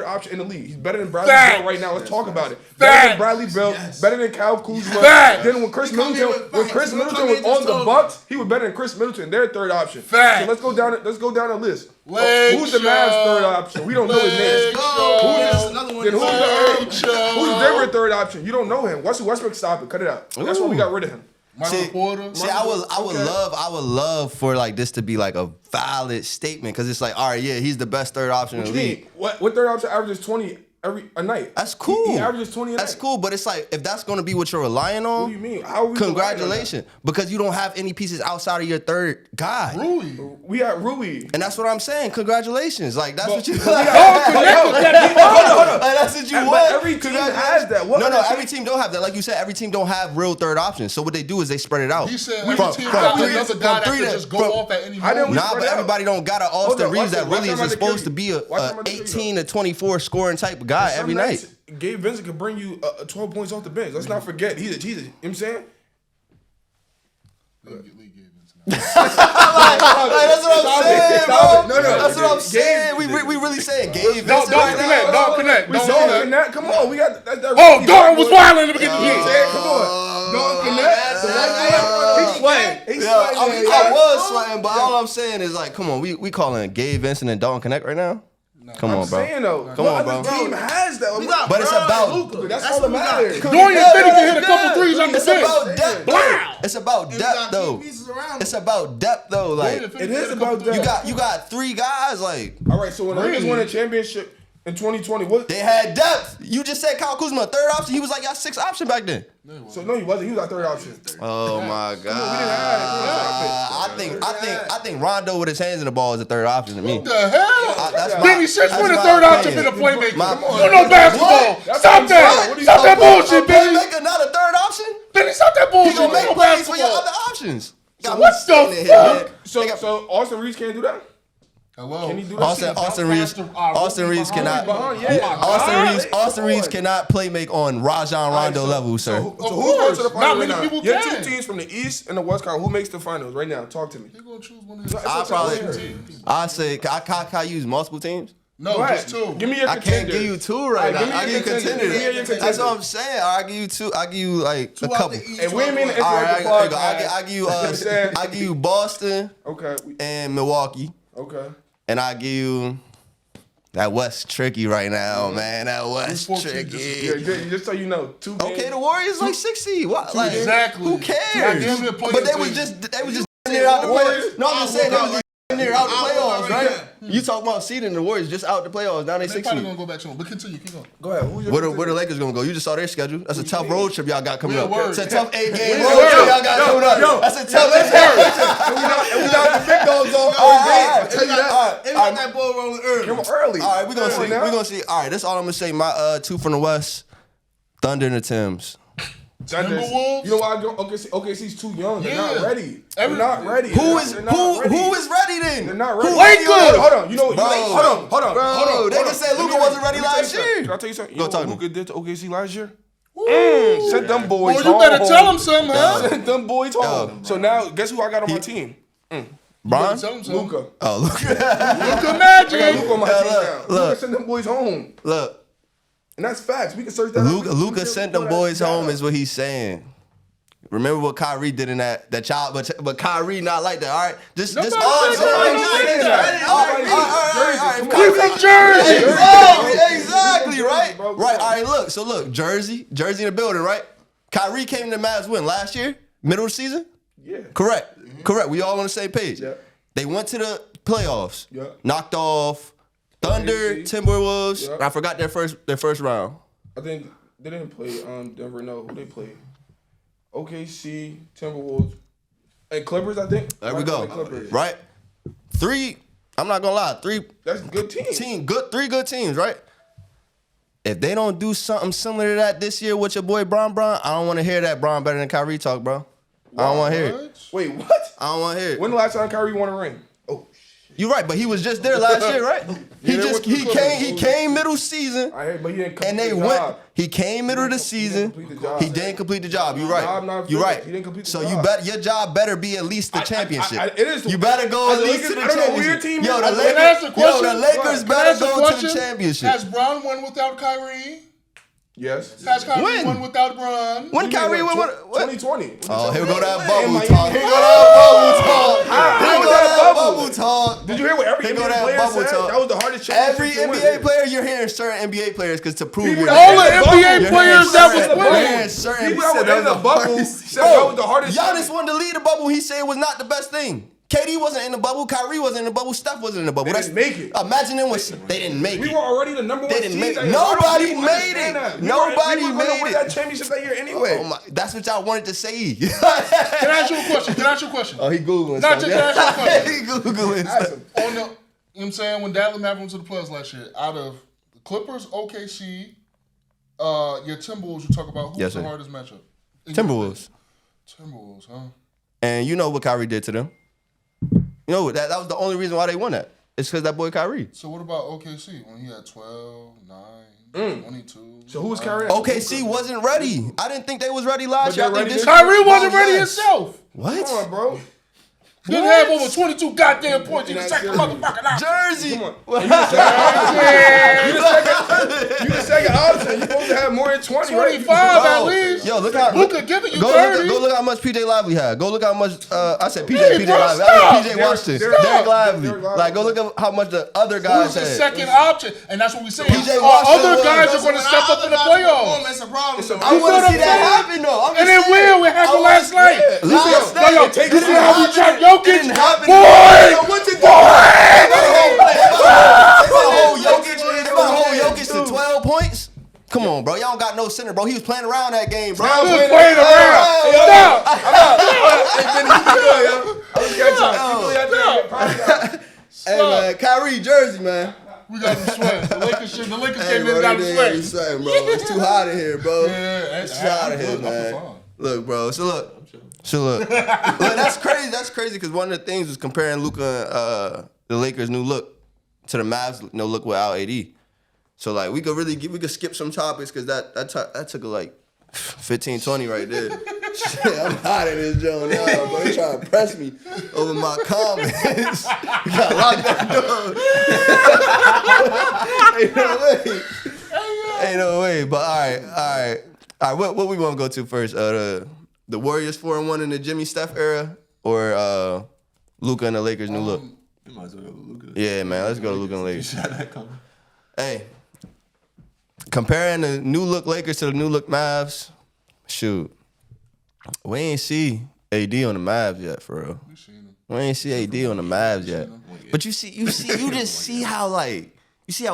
option in the league. He's better than Bradley Beal right now. Let's talk about it. Better than Bradley Beal. Better than Kyle Kuzma. Then when Chris Middleton was on the Bucks, he was better than Chris Middleton. Their third option. So let's go down the list. Who's the Mavs' third option? We don't know his name. Who's their third option? You don't know him. Russell Westbrook, stop it. Cut it out. That's why we got rid of him. See, I would love for like this to be like a valid statement because it's like, all right, yeah, he's the best third option in the league. What third option averages 20 a night? That's cool. He averages 20 a night. That's cool, but it's like if that's gonna be what you're relying on. What do you mean? How are we congratulations, because you don't have any pieces outside of your third guy. Rui. We got Rui, and that's what I'm saying. Congratulations, like that's what you. Hold on. That's what you want. Every team has that. No, every team don't have that. Like you said, every team don't have real third options. So what they do is they spread it out. He said every team got another guy that can just go off at any moment. Nah, but everybody don't got an Austin Reeves that really is supposed to be a 18 to 24 scoring type of guy every night. Gabe Vincent can bring you 12 points off the bench. Let's not forget. He's you know what I'm saying? That's what I'm saying, bro. No, that's what I'm saying. We really saying Gabe Vincent. Don't connect. Come on, we got that. Oh, Dalton was wilding in the beginning. Come on. Don't connect. He's sweating. I was sweating, but all I'm saying is like, come on, we calling Gabe Vincent and Dalton Connect right now? Come on, bro. Come on, bro. The team has that. But it's about Luka. That's all that matters. Dorian Finney can hit a couple threes on the bench. It's about depth, though. It's about depth, though. Like it is about depth. You got three guys. Like all right. So when the Lakers won a championship, In 2020, what? They had depth. You just said Kyle Kuzma, third option. He was like y'all sixth option back then. So no, he wasn't. He was our third option. Oh my God. I think Rondo with his hands in the ball is the third option to me. What the hell? Benny Six with the third option been a playmaker. You know basketball. Stop that. Stop that bullshit, Benny. Playmaker not a third option? Benny, stop that He bullshit. gonna make You know plays for your basketball. other options. So what the fuck? So Austin Reeves can't do that? Hello. Can he do that? Austin Reeves cannot. Austin Reeves cannot play make on Rajon Rondo level, sir. So who's going to the Not finals many right now? people You have can. two teams from the East and the West Coast. Who makes the finals right now? Talk to me. He gonna choose one of his. I say, can I use multiple teams? No, Go ahead. just two. Give me your I contenders. can't give you two right now. I give you contenders. Give me your That's what I'm saying. I give you two. I give you like a couple. And we ain't mean to All right, interrupt the I podcast. give you Boston Okay. and Milwaukee, Okay. and I give you that West tricky right now, man. That West tricky. Just so you know, 2 games. Okay, the Warriors like 6 seed. What? Like, Exactly. who cares? But they was just near out the playoffs. No, I'm just saying they was just near out the playoffs, right? You talking about seeding the Warriors just out the playoffs. Now they They 6 probably seed. gonna go back to him. But continue, keep going. Go ahead. Who's your Where the Lakers gonna go? You just saw their schedule. That's a tough road trip y'all got coming Yeah, up. word. It's a tough 8-game Yeah, road word. trip y'all got coming up. That's a tough. And we got the big dogs on. I'll tell you that. They got that ball rolling early. Come on, early. All right, we're gonna see. Now. We're gonna see. All right, that's all I'm gonna say. My two from the West, Thunder and the Timbs. Timberwolves? You know why I go? OKC's too young. They're not ready. They're Every- not ready. Who is They're not ready. ready then? They're not ready. Hold on. You know, Bro. hold on. They just said Luka wasn't ready last year. Can I tell you something? Go You know talk what to me. Luka did to OKC last year? Sent them boys Boy, home. you better tell him something, huh? Sent them boys home. So now, guess who I got on my team? Bron? Tell him something. Luka. Oh, Luka. Luka Magic. Luka on my team now. look. Luka sent them boys home. Look, And that's facts. We can search that up. Luka sent them boys home is what he's saying. Remember what Kyrie did in that child, but Kyrie not like that. All right, just Nobody said Kyrie from Jersey. Exactly, right. Right. All right. Look, Jersey in the building, right? Kyrie came to the Mavs when last year, middle of the season. Yeah. Correct. We all on the same page. Yeah. They went to the playoffs. Yeah. Knocked off Thunder, OKC. Timberwolves. Yeah. I forgot their first round. I think they didn't play Denver. No, who they played? OKC, Timberwolves, and Clippers. I think. There we go. Clippers. Right. 3. I'm not gonna lie. 3. That's a good team. 3 good teams, right? If they don't do something similar to that this year with your boy Bron, I don't want to hear that Bron better than Kyrie talk, bro. I don't want to hear it. Wait, what? I don't want to hear it. When the last time Kyrie won a ring? Oh, You're right, but he was just there last year, right? He came middle season. I heard, but he didn't complete And they the went. job. He came middle of the season. complete the job. He didn't complete the job. You're Job right. not You're finished. right. He didn't complete the So job. your job better be at least the championship. It is. You better go at least to the I don't know who your championship. team Yo, is. the Can I ask a question? Lakers Can I better ask a go to the question? championship. Has Bron won without Kyrie? Yes. Has Kyrie When? won without Bron? When Kyrie went, what? 2020. Oh, here go that Man, bubble Miami. talk. Here go that bubble talk. Did you hear what every Here go NBA that player bubble said? talk. That was the hardest Every championship to NBA win. player, you're hearing certain NBA players because to prove People you're All the that- NBA You're players that was You're winning. hearing certain People that said were in the bubble said that was the hardest. Giannis wanted to lead the bubble. He said it was not the best thing. KD wasn't in the bubble. Kyrie wasn't in the bubble. Steph wasn't in the bubble. They didn't make it. Imagine them was they didn't make We it. were already the number one They didn't seed make that it. year. Why don't Nobody people made understand it. that? Nobody we were gonna made win it. that championship that year anyway. Oh my, that's what y'all wanted to say. Can I ask you a question? Oh, he googling. Not stuff. just can I ask you a question? He googling stuff. On the, you know what I'm saying? When Dallas Mavericks went to the playoffs last year, out of the Clippers, OKC, your Timberwolves, you talk about, who Yes, was the sir. hardest matchup? Timberwolves. Timberwolves, huh? And you know what Kyrie did to them. You know that was the only reason why they won that. It's because that boy Kyrie. So what about OKC when he had 12, 9, 22? So who was carrying? OKC wasn't ready. I didn't think they was ready last But year. I they're think ready this this year- Kyrie wasn't Oh, ready yes. himself. What? Come on, bro. Didn't have over 22 goddamn points in the second motherfucking out. Jersey. Come on. Yeah. You the second option. You supposed to have more than 20, right? 25 at Bro, least. Yo, look how Luka giving you go 30. look how much PJ Lively had. Go look how much I said PJ Hey, bro, Lively. stop. PJ Washington. Derek Derek Lively. Derek Lively. Like go look at how much the other guys Who's the had. second option? And that's what we say. PJ Our Washington other was- guys are going to step up in the playoffs. That's a problem. It's a- I You want feel to see what I'm that saying? happen though. I'm And just it saying. will. It happened last night. Last Yo, yo, night. take It this didn't how we happen. track It Jokic. didn't happen. Boy! What to do? They about to hold Jokic. They about to hold Carmelo center, bro. He was playing around that game, bro. I was playing around. Hey, man, Kyrie jersey, man. We got him sweating. The Lakers came in and got him sweating. Bro. It's too hot in here, bro. Yeah, it's too hot in here, man. Look, bro. So look. That's crazy. That's crazy because one of the things was comparing Luka, the Lakers' new look, to the Mavs' no look without AD. So like we could skip some topics because that took like 15, 20 right there. Shit, I'm hot in this joint now, bro. They trying to press me over my comments. We gotta lock that door. Ain't no way. But all right. What we want to go to first? The Warriors 4-1 in the Jimmy Steph era, or Luka and the Lakers new look? You might as well go with Luka. Yeah, man. Let's go to Luka and Lakers. You shot that coming. Hey, comparing the new look Lakers to the new look Mavs, shoot, we ain't see AD on the Mavs yet, for real. We ain't see AD on the Mavs yet. But you just see how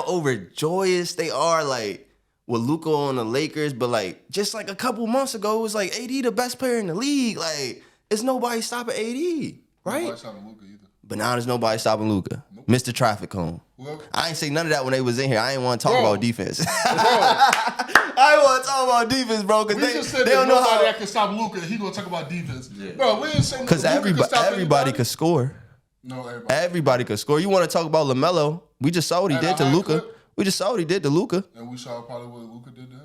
overjoyous they are, like with Luka on the Lakers. But like just like a couple months ago, it was like AD the best player in the league. Like it's nobody stopping AD, right? Nobody stopping Luka either. But now there's nobody stopping Luka. Nope. Mr. Traffic Cone. I ain't say none of that when they was in here. I ain't want to talk about defense. I ain't want to talk about defense, bro, because they don't know how that can stop Luka. He gonna talk about defense, bro. We ain't saying because everybody could score. No, everybody could score. You want to talk about LaMelo? We just saw what he did to Luka. And we saw probably what Luka did to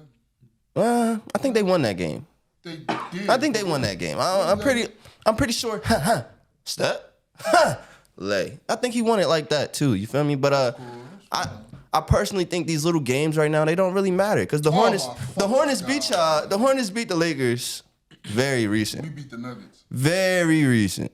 him. I think they won that game. They did. I think they won that game. I'm pretty sure. Steph. Lay. I think he won it like that too. You feel me? But I personally think these little games right now, they don't really matter because the Hornets beat the Lakers very recent. We beat the Nuggets. Very recent.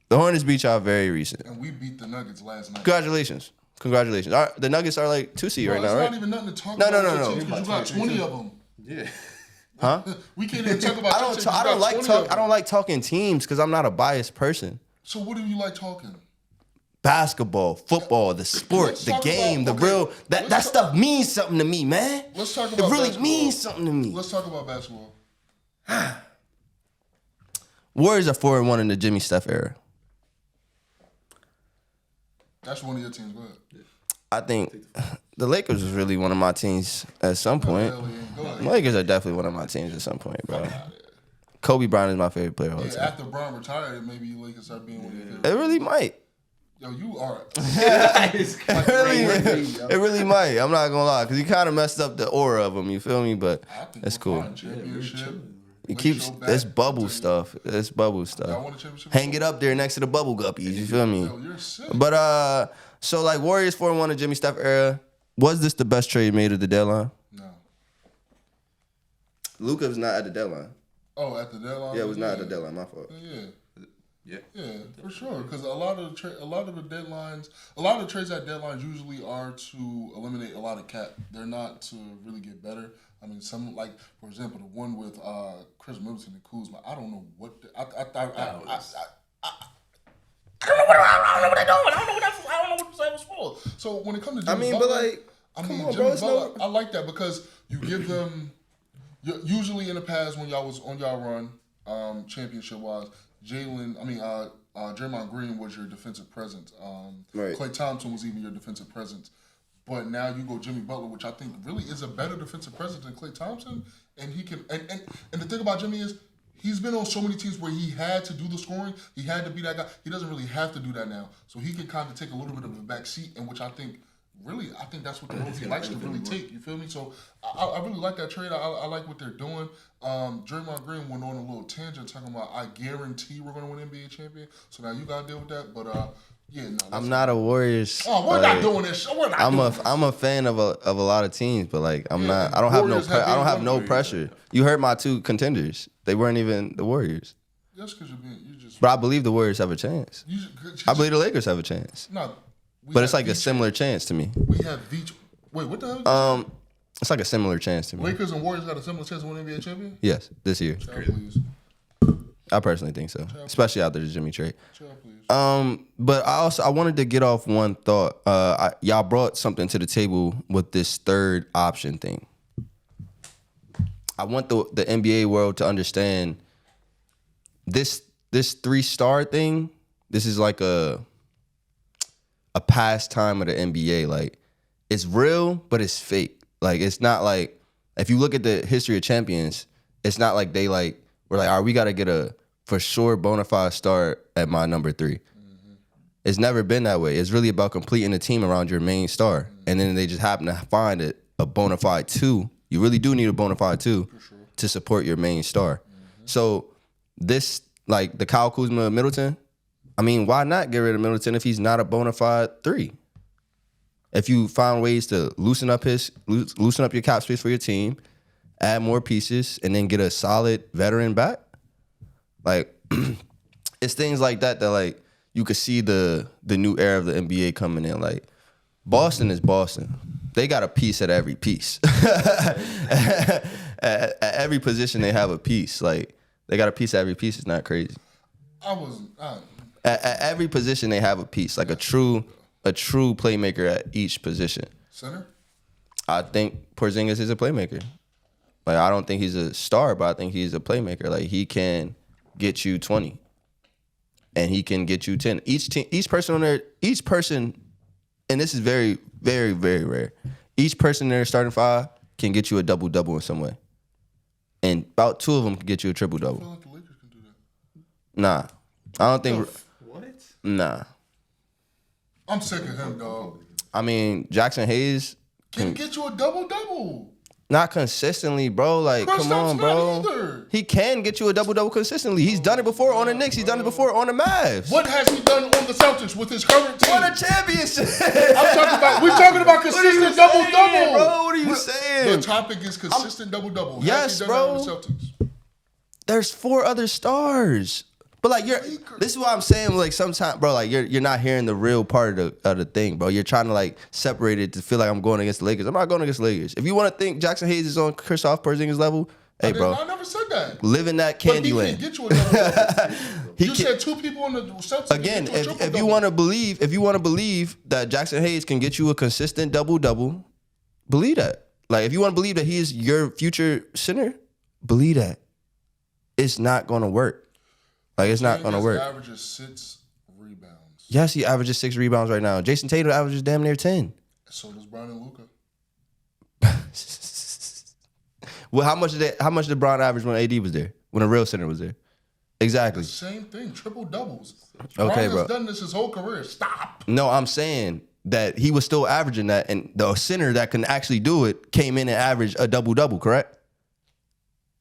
The Hornets beat y'all very recent. And we beat the Nuggets last night. Congratulations. The Nuggets are like 2 seed right now, right? It's not even nothing to talk about. No. You got 20 of them. Yeah. Huh? We can't even talk about. I don't like talking teams because I'm not a biased person. So what do you like talking? Basketball, football, the sport, the game, that stuff means something to me, man. Let's talk about it really basketball. Means something to me. Let's talk about basketball. Warriors are 4-1 in the Jimmy Steph era. That's one of your teams. Go ahead. I think the Lakers was really one of my teams at some point. The Lakers are definitely one of my teams at some point, bro. Kobe Bryant is my favorite player all the time. After Bryant retired, maybe the Lakers start being one of your favorites. It really might. Yo, you are. It really might. I'm not gonna lie, because he kind of messed up the aura of him. You feel me? But that's cool. It keeps this bubble stuff. Hang it up there next to the bubble guppies. You feel me? Yo, you're sick. But so like Warriors 4-1 in Jimmy Steph era. Was this the best trade made at the deadline? No. Luka was not at the deadline. Oh, at the deadline. Yeah, it was not at the deadline. My fault. Yeah, for sure. Because a lot of the trades at deadlines usually are to eliminate a lot of cap. They're not to really get better. I mean, some like for example, the one with Chris Middleton and Kuzma. I don't know what I don't know what they're doing. I don't know what that was for. So when it comes to Jimmy Butler, Jimmy Butler, I like that because you give them. Usually in the past when y'all was on y'all run, championship wise. Draymond Green was your defensive presence. Right. Klay Thompson was even your defensive presence. But now you go Jimmy Butler, which I think really is a better defensive presence than Klay Thompson. And he can and the thing about Jimmy is he's been on so many teams where he had to do the scoring. He had to be that guy. He doesn't really have to do that now. So he can kind of take a little bit of a back seat, in which I think that's what the role he likes to really take. You feel me? So I really like that trade. I like what they're doing. Draymond Green went on a little tangent talking about I guarantee we're going to win NBA champion. So now you got to deal with that. But I'm not a Warriors. Oh, we're not doing this. I'm a fan of a lot of teams, but like I'm not. I don't have no pressure. You heard my 2 contenders. They weren't even the Warriors. That's because you just. But I believe the Warriors have a chance. I believe the Lakers have a chance. No. But it's like a similar chance to me. We have Wait, what the hell? It's like a similar chance to me. Lakers and Warriors got a similar chance to win NBA champion? Yes, this year. I personally think so, especially after the Jimmy trade. But I wanted to get off one thought. Y'all brought something to the table with this third option thing. I want the NBA world to understand this 3-star thing. This is like a pastime of the NBA. Like, it's real, but it's fake. Like, it's not like, if you look at the history of champions, it's not like they like we're like, all right, we got to get a for sure bona fide star at my number 3. It's never been that way. It's really about completing the team around your main star. And then they just happen to find it a bona fide 2. You really do need a bona fide 2 to support your main star. So this, like the Kyle Kuzma of Middleton, I mean, why not get rid of Middleton if he's not a bona fide 3? If you find ways to loosen up your cap space for your team, add more pieces, and then get a solid veteran back, like it's things like that like you could see the new era of the NBA coming in. Like, Boston is Boston. They got a piece at every piece. at every position, they have a piece. Like, they got a piece at every piece. It's not crazy. At every position, they have a piece. Like a true playmaker at each position. Center? I think Porzingis is a playmaker. Like, I don't think he's a star, but I think he's a playmaker. Like, he can get you 20. And he can get you 10. Each person, and this is very, very, very rare. Each person in their starting 5 can get you a double-double in some way. And about 2 of them can get you a triple-double. I feel like the Lakers can do that. Nah. I don't think... What? Nah. I'm sick of him, dog. I mean, Jackson Hayes... Can get you a double-double. Not consistently, bro. Like, come on, bro. He can get you a double-double consistently. He's done it before on the Knicks. He's done it before on the Mavs. What has he done on the Celtics with his current team? Won a championship. We're talking about consistent double-double. Bro, what are you saying? The topic is consistent double-double. Yes, bro. That with the Celtics? There's 4 other stars. But like, this is what I'm saying. Like, sometimes, bro, like you're not hearing the real part of the thing, bro. You're trying to like separate it to feel like I'm going against the Lakers. I'm not going against the Lakers. If you want to think Jackson Hayes is on Kristaps Porzingis level, hey, bro, I never said that. Live in that candy land. But he can get you a double-double. You said 2 people on the Celtics. Again, if you want to believe that Jackson Hayes can get you a consistent double-double, believe that. Like, if you want to believe that he is your future center, believe that. It's not going to work. Like, it's not going to work. He averages 6 rebounds. Yes, he averages 6 rebounds right now. Jason Tatum averages damn near 10. So does Brown and Luka. Well, how much did Brown average when AD was there? When a real center was there? Exactly. The same thing. Triple doubles. Okay, Brown bro. has done this his whole career. Stop. No, I'm saying that he was still averaging that, and the center that can actually do it came in and averaged a double-double, correct?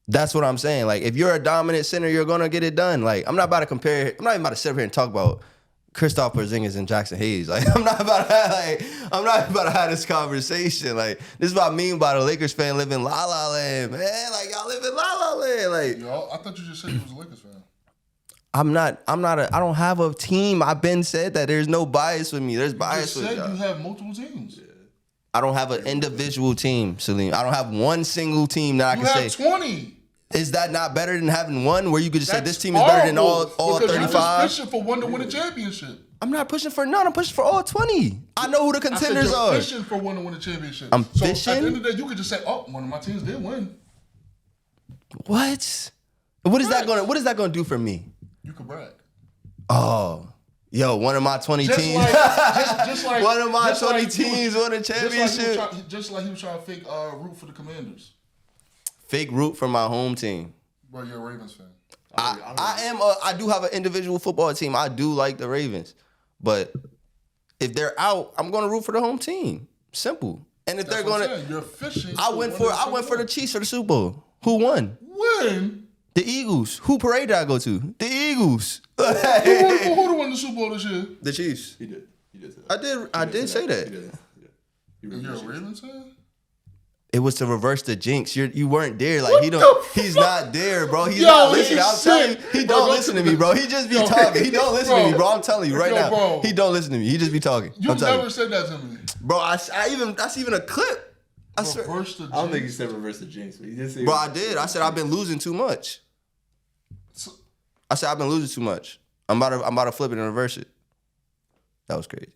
That's what I'm saying. Like, if you're a dominant center, you're gonna get it done. Like, I'm not even about to sit here and talk about Kristaps Porzingis and Jackson Hayes. Like, I'm not about to have this conversation. Like, this is what I mean by the Lakers fan living la la land, man. Like, y'all live in la la land. Like, yo, I thought you just said you was a Lakers fan. I don't have a team. I've been said that there's no bias with me. There's bias with you. y'all. You have multiple teams. I don't have an individual team, Salim. I don't have one single team that I can say. You have 20. Is that not better than having one where you could just say this team is better than all 35? You're just pushing for one to win a championship. I'm not pushing for none. I'm pushing for all 20. I know who the contenders are. You're fishing for one to win a championship. I'm so fishing? At the end of the day, you could just say, "Oh, one of my teams did win." What? What is that going to do for me? You could brag. Oh. Yo, one of my 20 teams. Just like one of my 20 teams won a championship. Just like he was trying to fake root for the Commanders. Fake root for my home team. Bro, you're a Ravens fan. I do have an individual football team. I do like the Ravens. But if they're out, I'm going to root for the home team. Simple. And if they're going to, you're fishing. I went for the Chiefs for the Super Bowl. Who won? When? The Eagles. Who parade did I go to? The Eagles. Who won the Super Bowl this year? The Chiefs. He did. Say that. I did say that. You're a Ravens fan? It was to reverse the jinx. You weren't there. Like, he's not there, bro. He's Yo, not listening. I'm telling you, he Bro, don't listen to me, bro. He just be talking. He don't listen to me, bro. I'm telling you right now. Bro. He don't listen to me. He just be talking. You never said that to me. Bro, that's even a clip. I swear. I don't think you said reverse the jinx, but you did say. Bro, I did. I said I've been losing too much. I said I've been losing too much. I'm about to flip it and reverse it. That was crazy.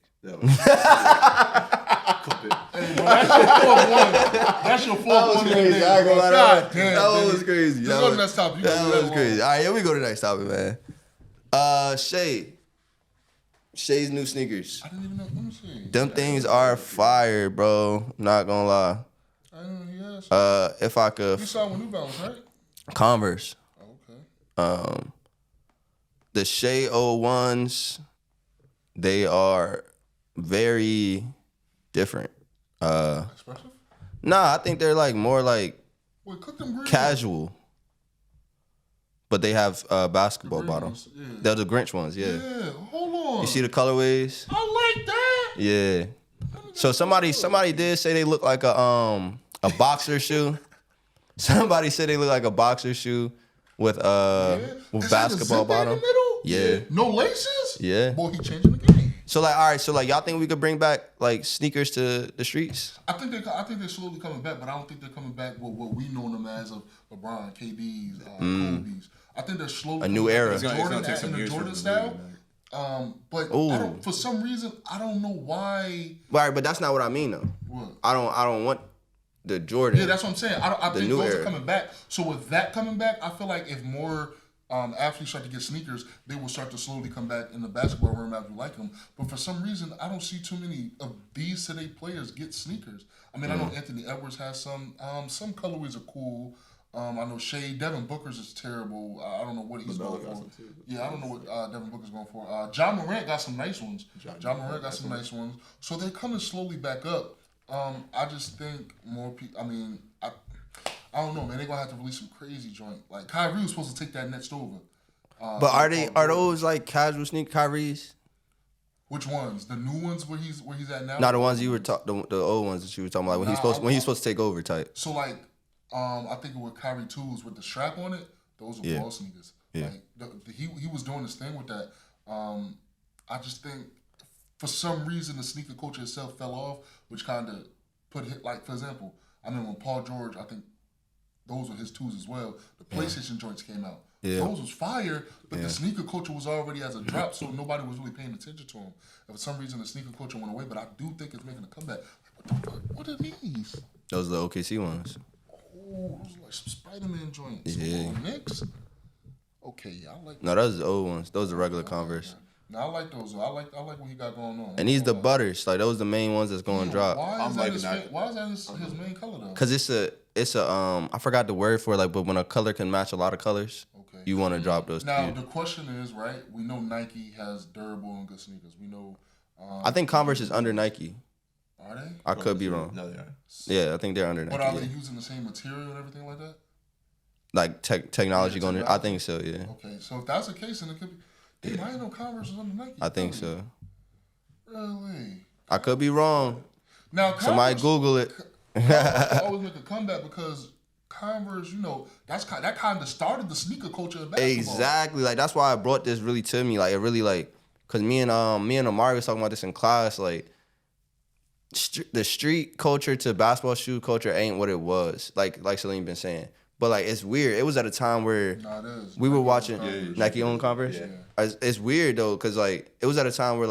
Hey, bro, that's your fourth one. That's your fourth one. Crazy. I ain't gonna lie. God damn. That one was crazy. Let's go to the next topic. That was crazy. All right, here we go to the next topic, man. Shai. Shai's new sneakers. I didn't even know. Let me see. Them things are fire, bro. Not gonna lie. I didn't know he had some. If I could. You saw with New Balance, right? Converse. Oh, okay. The Shai 01s, they are very different. Expressive? Nah, I think they're like more like Wait, cook them green casual. But they have basketball green bottoms. ones, yeah. They're the Grinch ones, yeah. Yeah, hold on. You see the colorways? I like that. Yeah. So somebody did say they look like a boxer shoe. Somebody said they look like a boxer shoe with Is that a basketball zipper bottom. in the middle? Yeah. No laces? Yeah. Boy, he changing the game. So like, all right, so like y'all think we could bring back like sneakers to the streets? I think they're slowly coming back, but I don't think they're coming back with what we know them as of LeBron, KD's, Kobe's. I think they're slowly A new coming era. back. It's gonna take In some the years for Jordan them to style. really, But Ooh. I don't, for some reason, I don't know why. All right, but that's not what I mean though. What? I don't want the Jordan. Yeah, that's what I'm saying. I think new those era. are coming back. So with that coming back, I feel like if more athletes start to get sneakers, they will start to slowly come back in the basketball room as we like them. But for some reason, I don't see too many of these today players get sneakers. I mean, I know Anthony Edwards has some. Some colorways are cool. I know Shai. Devin Booker's is terrible. I don't know what he's going for. Yeah, I don't know what Devin Booker's going for. John Morant got some nice ones. John Morant got some nice ones. So they're coming slowly back up. I just think more people. I mean, I don't know, man. They're gonna have to release some crazy joint. Like Kyrie was supposed to take that next over. But are those like casual sneak Kyrie's? Which ones? The new ones where he's at now? Not the ones you were talking, the old ones that you were talking about, like when he's supposed to take over type. So like, I think it was Kyrie 2s with the strap on it. Those were ball sneakers. Yeah. Like he was doing this thing with that. I just think for some reason the sneaker culture itself fell off, which kind of put hit. Like for example, I mean when Paul George, I think those were his 2s as well. The PlayStation joints came out. Yeah. Those was fire, but the sneaker culture was already as a drop, so nobody was really paying attention to them. And for some reason, the sneaker culture went away, but I do think it's making a comeback. What the fuck? What are these? Those are the OKC ones. Oh, those are like some Spider-Man joints. Yeah. Oh, Knicks? Okay, yeah, I like No, those are the old ones. Those are regular Converse. No, I like those. I like what he got going on. And these the butters. Like those the main ones that's going to drop. Why is liking that, that. why is that his main color though? Cause it's a I forgot the word for it, like, but when a color can match a lot of colors, Okay. you want to drop those. Now Yeah. the question is, right? We know Nike has durable and good sneakers. We know. I think Converse is under Nike. Are they? I could be wrong. No, they are. Yeah, I think they're under Nike. But are yeah. they using the same material and everything like that? Like technology Yeah, going in? I technology. think so. Yeah, Okay, so if that's the case, then it could be. Damn, I didn't know Converse was under Nike. I think Really? so. Really? I could be wrong. Now, Somebody Converse, Google it. Converse always make a comeback because Converse, that kind of started the sneaker culture in basketball. Exactly. Like that's why I brought this really to me. Like it really like, cause me and Amari was talking about this in class. Like the street culture to basketball shoe culture ain't what it was. Like Salim been saying. But like it's weird. It was at a time where Nah, it is. we were Nike watching owns Converse. Nike owned Converse. Yeah. It's weird though, cause like it was at a time where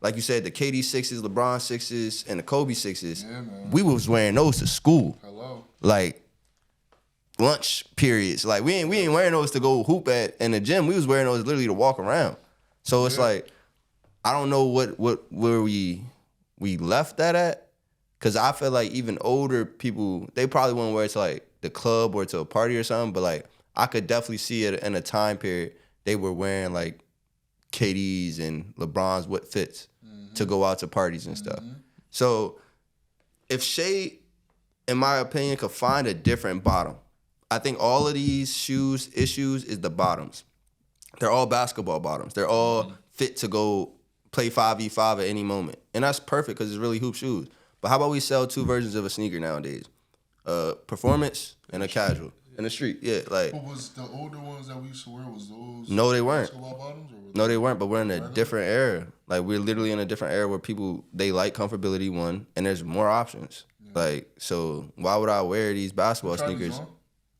like you said, the KD 6s, LeBron 6s, and the Kobe 6s. Yeah, man. We was wearing those to school. Hello. Like lunch periods. Like we ain't wearing those to go hoop at in the gym. We was wearing those literally to walk around. So it's like I don't know where we left that at. Cause I feel like even older people, they probably wouldn't wear it to like the club or to a party or something. But like I could definitely see it in a time period they were wearing like KD's and LeBron's what fits to go out to parties and stuff. So if Shai, in my opinion, could find a different bottom, I think all of these shoes issues is the bottoms. They're all basketball bottoms. They're all fit to go play 5v5 at any moment. And that's perfect because it's really hoop shoes. But how about we sell two versions of a sneaker nowadays? Performance and a casual. In the street, yeah. Like But was the older ones that we used to wear, was those No, they weren't. basketball bottoms? Or was No, they weren't, but we're in a different era. Like, we're literally in a different era where people, they like comfortability, one, and there's more options. Like, so why would I wear these basketball Try these sneakers? on?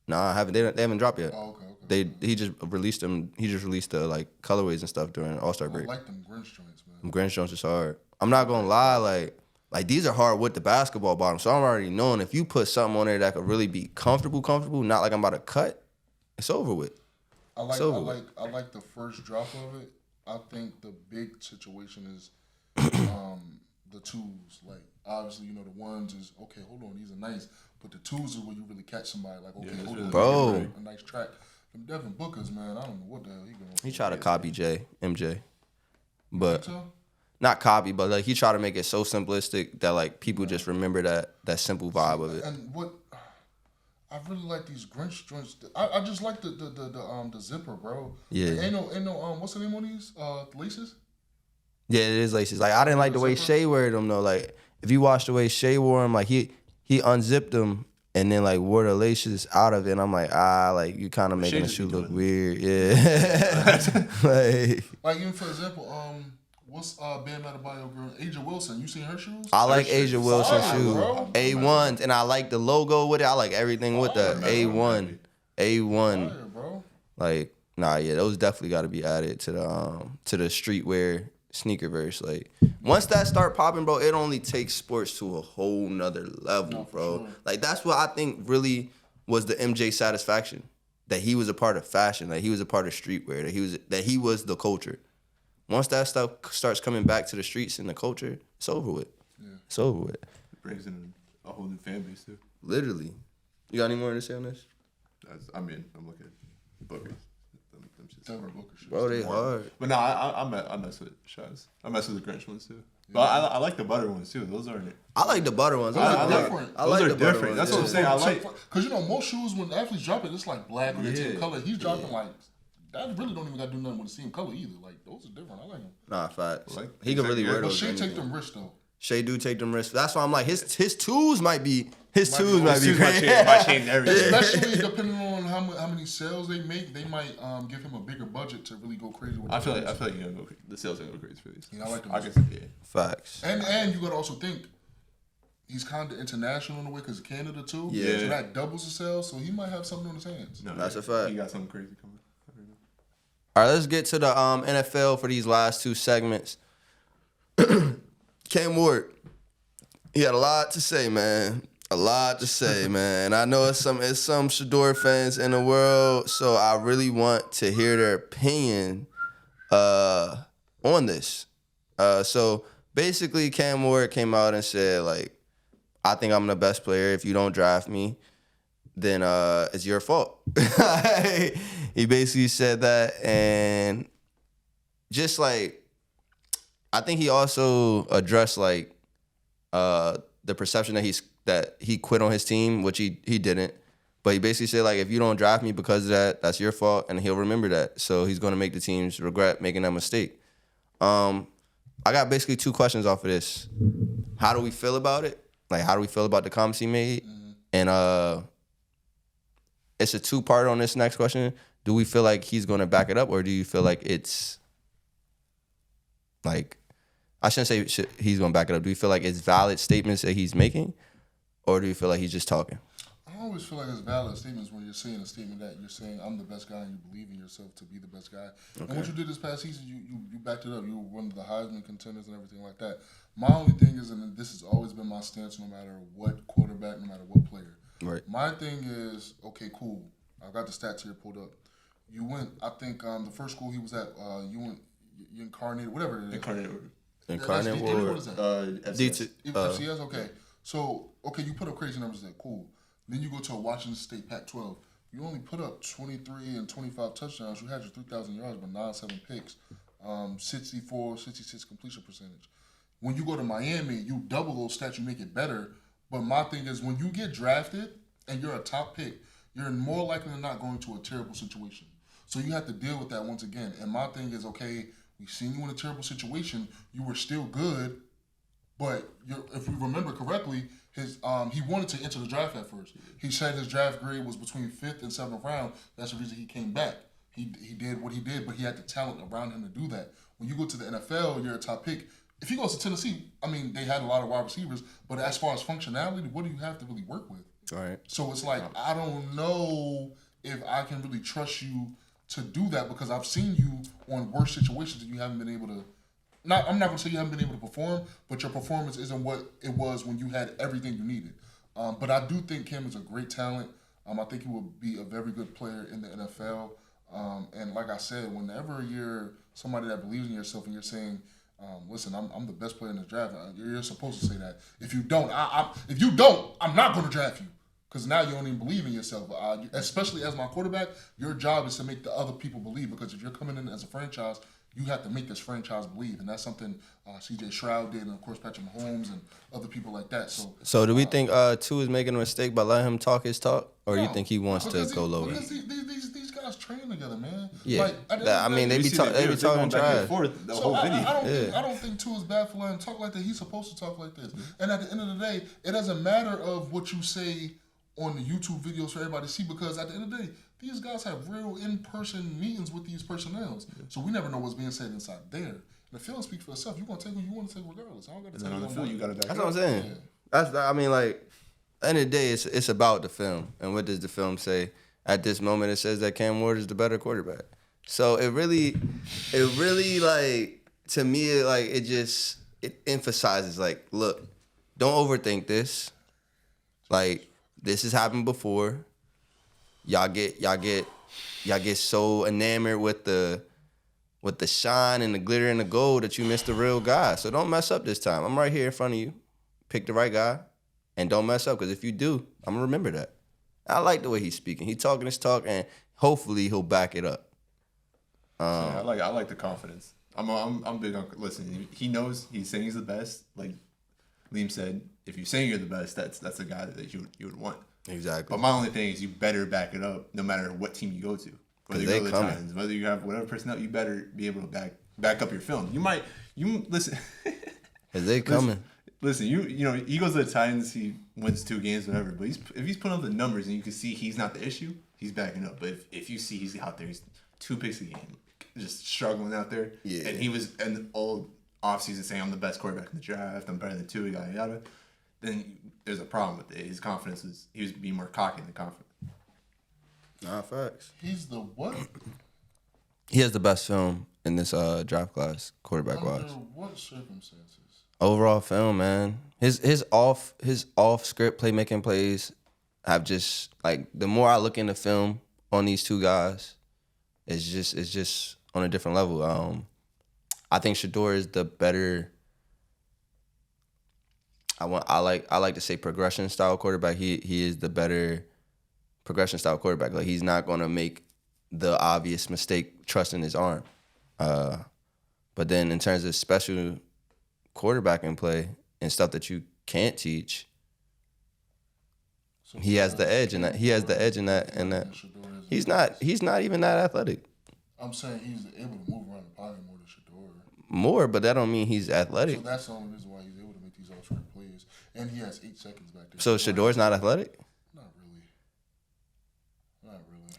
Nah, I haven't. They haven't dropped yet. Oh, okay. He just released them. He just released the, like, colorways and stuff during All-Star I break. like them Grinch joints, man. Them Grinch joints is hard. I'm not gonna lie, like, Like, these are hard with the basketball bottom. So I'm already knowing if you put something on there that could really be comfortable, not like I'm about to cut, it's over with. I like the first drop of it. I think the big situation is the twos. Like, obviously, you know, the ones is, okay, hold on, these are nice. But the twos is where you really catch somebody. Like, okay, hold on, bro. A nice track. Them Devin Bookers, man, I don't know what the hell he going. He tried to copy MJ. But not copy, but like he tried to make it so simplistic that like people just remember that simple vibe of it. And what I really like these Grinch joints. I just like the zipper, bro. Yeah. Ain't no what's the name on these laces? Yeah, it is laces. Like I didn't like the way Shai wore them though. Like if you watch the way Shai wore them, like he unzipped them and then like wore the laces out of it. And I'm like, like you kind of making the shoe look weird. Yeah. like even for example, what's Bam Adebayo girl, Asia Wilson? You seen her shoes? I like Asia Wilson's shoes. A1s, and I like the logo with it. I like everything with the A1. Fire, bro. Like, those definitely got to be added to the streetwear sneaker verse. Like, once that start popping, bro, it only takes sports to a whole nother level, bro. Sure. Like, that's what I think really was the MJ satisfaction. That he was a part of fashion, that he was a part of streetwear, that he was the culture. Once that stuff starts coming back to the streets and the culture, it's over with. Yeah. It's over with. It brings in a whole new fan base, too. Literally. You got any more to say on this? I'm looking at Bookers. Them shits. Bro, they hard. But no, I mess with Shai's. I mess with the Grinch ones, too. But I like the butter ones, too. Those aren't... I like the butter ones. I like the different. That's what I'm saying. I like... Because, you know, most shoes, when athletes drop it, it's like black or the same color. He's dropping like... That really don't even got to do nothing with the same color either. Like, those are different. I like them. Nah, facts. Like, he can really wear those. But Shai take them risks, though. Shai do take them risks. That's why I'm like, his tools might be crazy. Might change everything. Especially depending on how many sales they make, they might give him a bigger budget to really go crazy with I feel like the sales are going to go crazy for these. Yeah, I like them. I can say, yeah. Facts. And you got to also think, he's kind of international in a way because Canada, too. Yeah. So that doubles the sales, so he might have something on his hands. No, that's a fact. He got something crazy coming. All right, let's get to the NFL for these last two segments. Cam Ward, he had a lot to say, man. A lot to say, man. I know it's some Shador fans in the world, so I really want to hear their opinion on this. So basically, Cam Ward came out and said, like, I think I'm the best player. If you don't draft me, then it's your fault. He basically said that, and just like, I think he also addressed like the perception that he quit on his team, which he didn't. But he basically said, like, if you don't draft me because of that, that's your fault, and he'll remember that. So he's going to make the teams regret making that mistake. I got basically two questions off of this. How do we feel about it? Like, how do we feel about the comments he made? Mm-hmm. And it's a two-part on this next question. Do we feel like he's going to back it up, or do you feel like it's, like, I shouldn't say he's going to back it up. Do you feel like it's valid statements that he's making, or do you feel like he's just talking? I always feel like it's valid statements when you're saying a statement that you're saying, I'm the best guy, and you believe in yourself to be the best guy. Okay. And what you did this past season, you backed it up. You were one of the Heisman contenders and everything like that. My only thing is, and this has always been my stance no matter what quarterback, no matter what player. Right. My thing is, okay, cool. I got the stats here pulled up. You went, I think, the first school he was at, you incarnated, whatever it is. Incarnate Ward. What is that? FCS. FCS, okay. So, okay, you put up crazy numbers there, cool. Then you go to a Washington State Pac-12. You only put up 23 and 25 touchdowns. You had your 3,000 yards, but 9-7 picks, 66 completion percentage. When you go to Miami, you double those stats, you make it better. But my thing is, when you get drafted and you're a top pick, you're more likely than not going to a terrible situation. So you have to deal with that once again. And my thing is, okay, we've seen you in a terrible situation. You were still good, but if we remember correctly, he wanted to enter the draft at first. He said his draft grade was between 5th and 7th round. That's the reason he came back. He did what he did, but he had the talent around him to do that. When you go to the NFL, you're a top pick. If he goes to Tennessee, I mean, they had a lot of wide receivers, but as far as functionality, what do you have to really work with? All right. So it's like, I don't know if I can really trust you to do that, because I've seen you on worse situations and you haven't been able to I'm not gonna say you haven't been able to perform, but your performance isn't what it was when you had everything you needed. But I do think Cam is a great talent. I think he will be a very good player in the NFL. And like I said, whenever you're somebody that believes in yourself and you're saying, listen, I'm the best player in the draft, you're supposed to say that. If you don't, I'm not going to draft you. Because now you don't even believe in yourself. Especially as my quarterback, your job is to make the other people believe. Because if you're coming in as a franchise, you have to make this franchise believe. And that's something C.J. Stroud did, and of course Patrick Mahomes and other people like that. So do we think Tu is making a mistake by letting him talk his talk? Or no, you think he wants to go lower? Because these guys train together, man. Yeah. Like, they be talking trash. The whole video. I don't think Tu is bad for letting him talk like that. He's supposed to talk like this. And at the end of the day, it doesn't matter of what you say on the YouTube videos for everybody to see, because at the end of the day, these guys have real in-person meetings with these personnels. So we never know what's being said inside there. And the film speaks for itself. You're going to take who you want to take regardless. I don't got to tell you on the field. That's what I'm saying. Yeah. At the end of the day, it's about the film. And what does the film say? At this moment, it says that Cam Ward is the better quarterback. So it really like, to me, it emphasizes, like, look, don't overthink this. Like, this has happened before. Y'all get so enamored with the shine and the glitter and the gold that you miss the real guy. So don't mess up this time. I'm right here in front of you. Pick the right guy, and don't mess up. Because if you do, I'm gonna remember that. I like the way he's speaking. He's talking his talk, and hopefully he'll back it up. I like the confidence. I'm big on listen. He knows he's saying he's the best. Like Liam said, if you're saying you're the best, that's the guy that you would want. Exactly. But my only thing is you better back it up, no matter what team you go to. Whether you go to the Titans, whether you have whatever personnel, you better be able to back up your film. You listen. Is they coming? Listen, he goes to the Titans, he wins 2 games, whatever. But if he's putting up the numbers and you can see he's not the issue, he's backing up. But if you see he's out there, he's 2 picks a game, just struggling out there. Yeah. And he was in the old offseason saying, I'm the best quarterback in the draft, I'm better than Tua, yada yada. Then there's a problem with it. His confidence he was being more cocky than confident. Nah, facts. He's the what? He has the best film in this draft class, quarterback wise. Under what circumstances? Overall film, man. His off script playmaking plays have just, like, the more I look into film on these 2 guys, it's just on a different level. I think Shador is the better. I like to say progression style quarterback. He is the better progression style quarterback. Like, he's not gonna make the obvious mistake trusting his arm. But then in terms of special quarterbacking play and stuff that you can't teach, so he has the edge in that. He has the edge in that. He's not even that athletic. I'm saying he's able to move around the pocket more than Shador. More, but that don't mean he's athletic. So that's the only reason why he's able to make these off-script plays. And he has 8 seconds back there. So Shador's not athletic? Not really.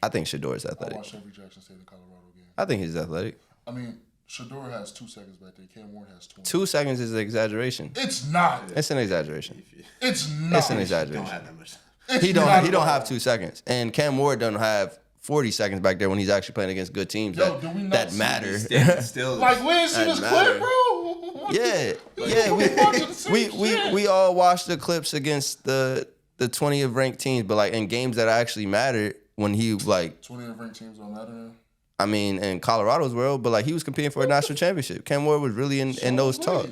I think Shador's athletic. I watched every Jackson State and Colorado game. I think he's athletic. I mean, Shador has 2 seconds back there. Cam Ward has 20. 2 seconds is an exaggeration. It's not. It's an exaggeration. It's not. It's an exaggeration. Don't have that much. He don't have 2 seconds. And Cam Ward doesn't have 40 seconds back there when he's actually playing against good teams that matter. Still, like, we ain't seen this clip, bro. We all watched the clips against the 20th ranked teams, but, like, in games that actually mattered, when he, like, 20th ranked teams don't matter now. I mean, in Colorado's world, but, like, he was competing for a national championship. Cam Ward was really in those talks.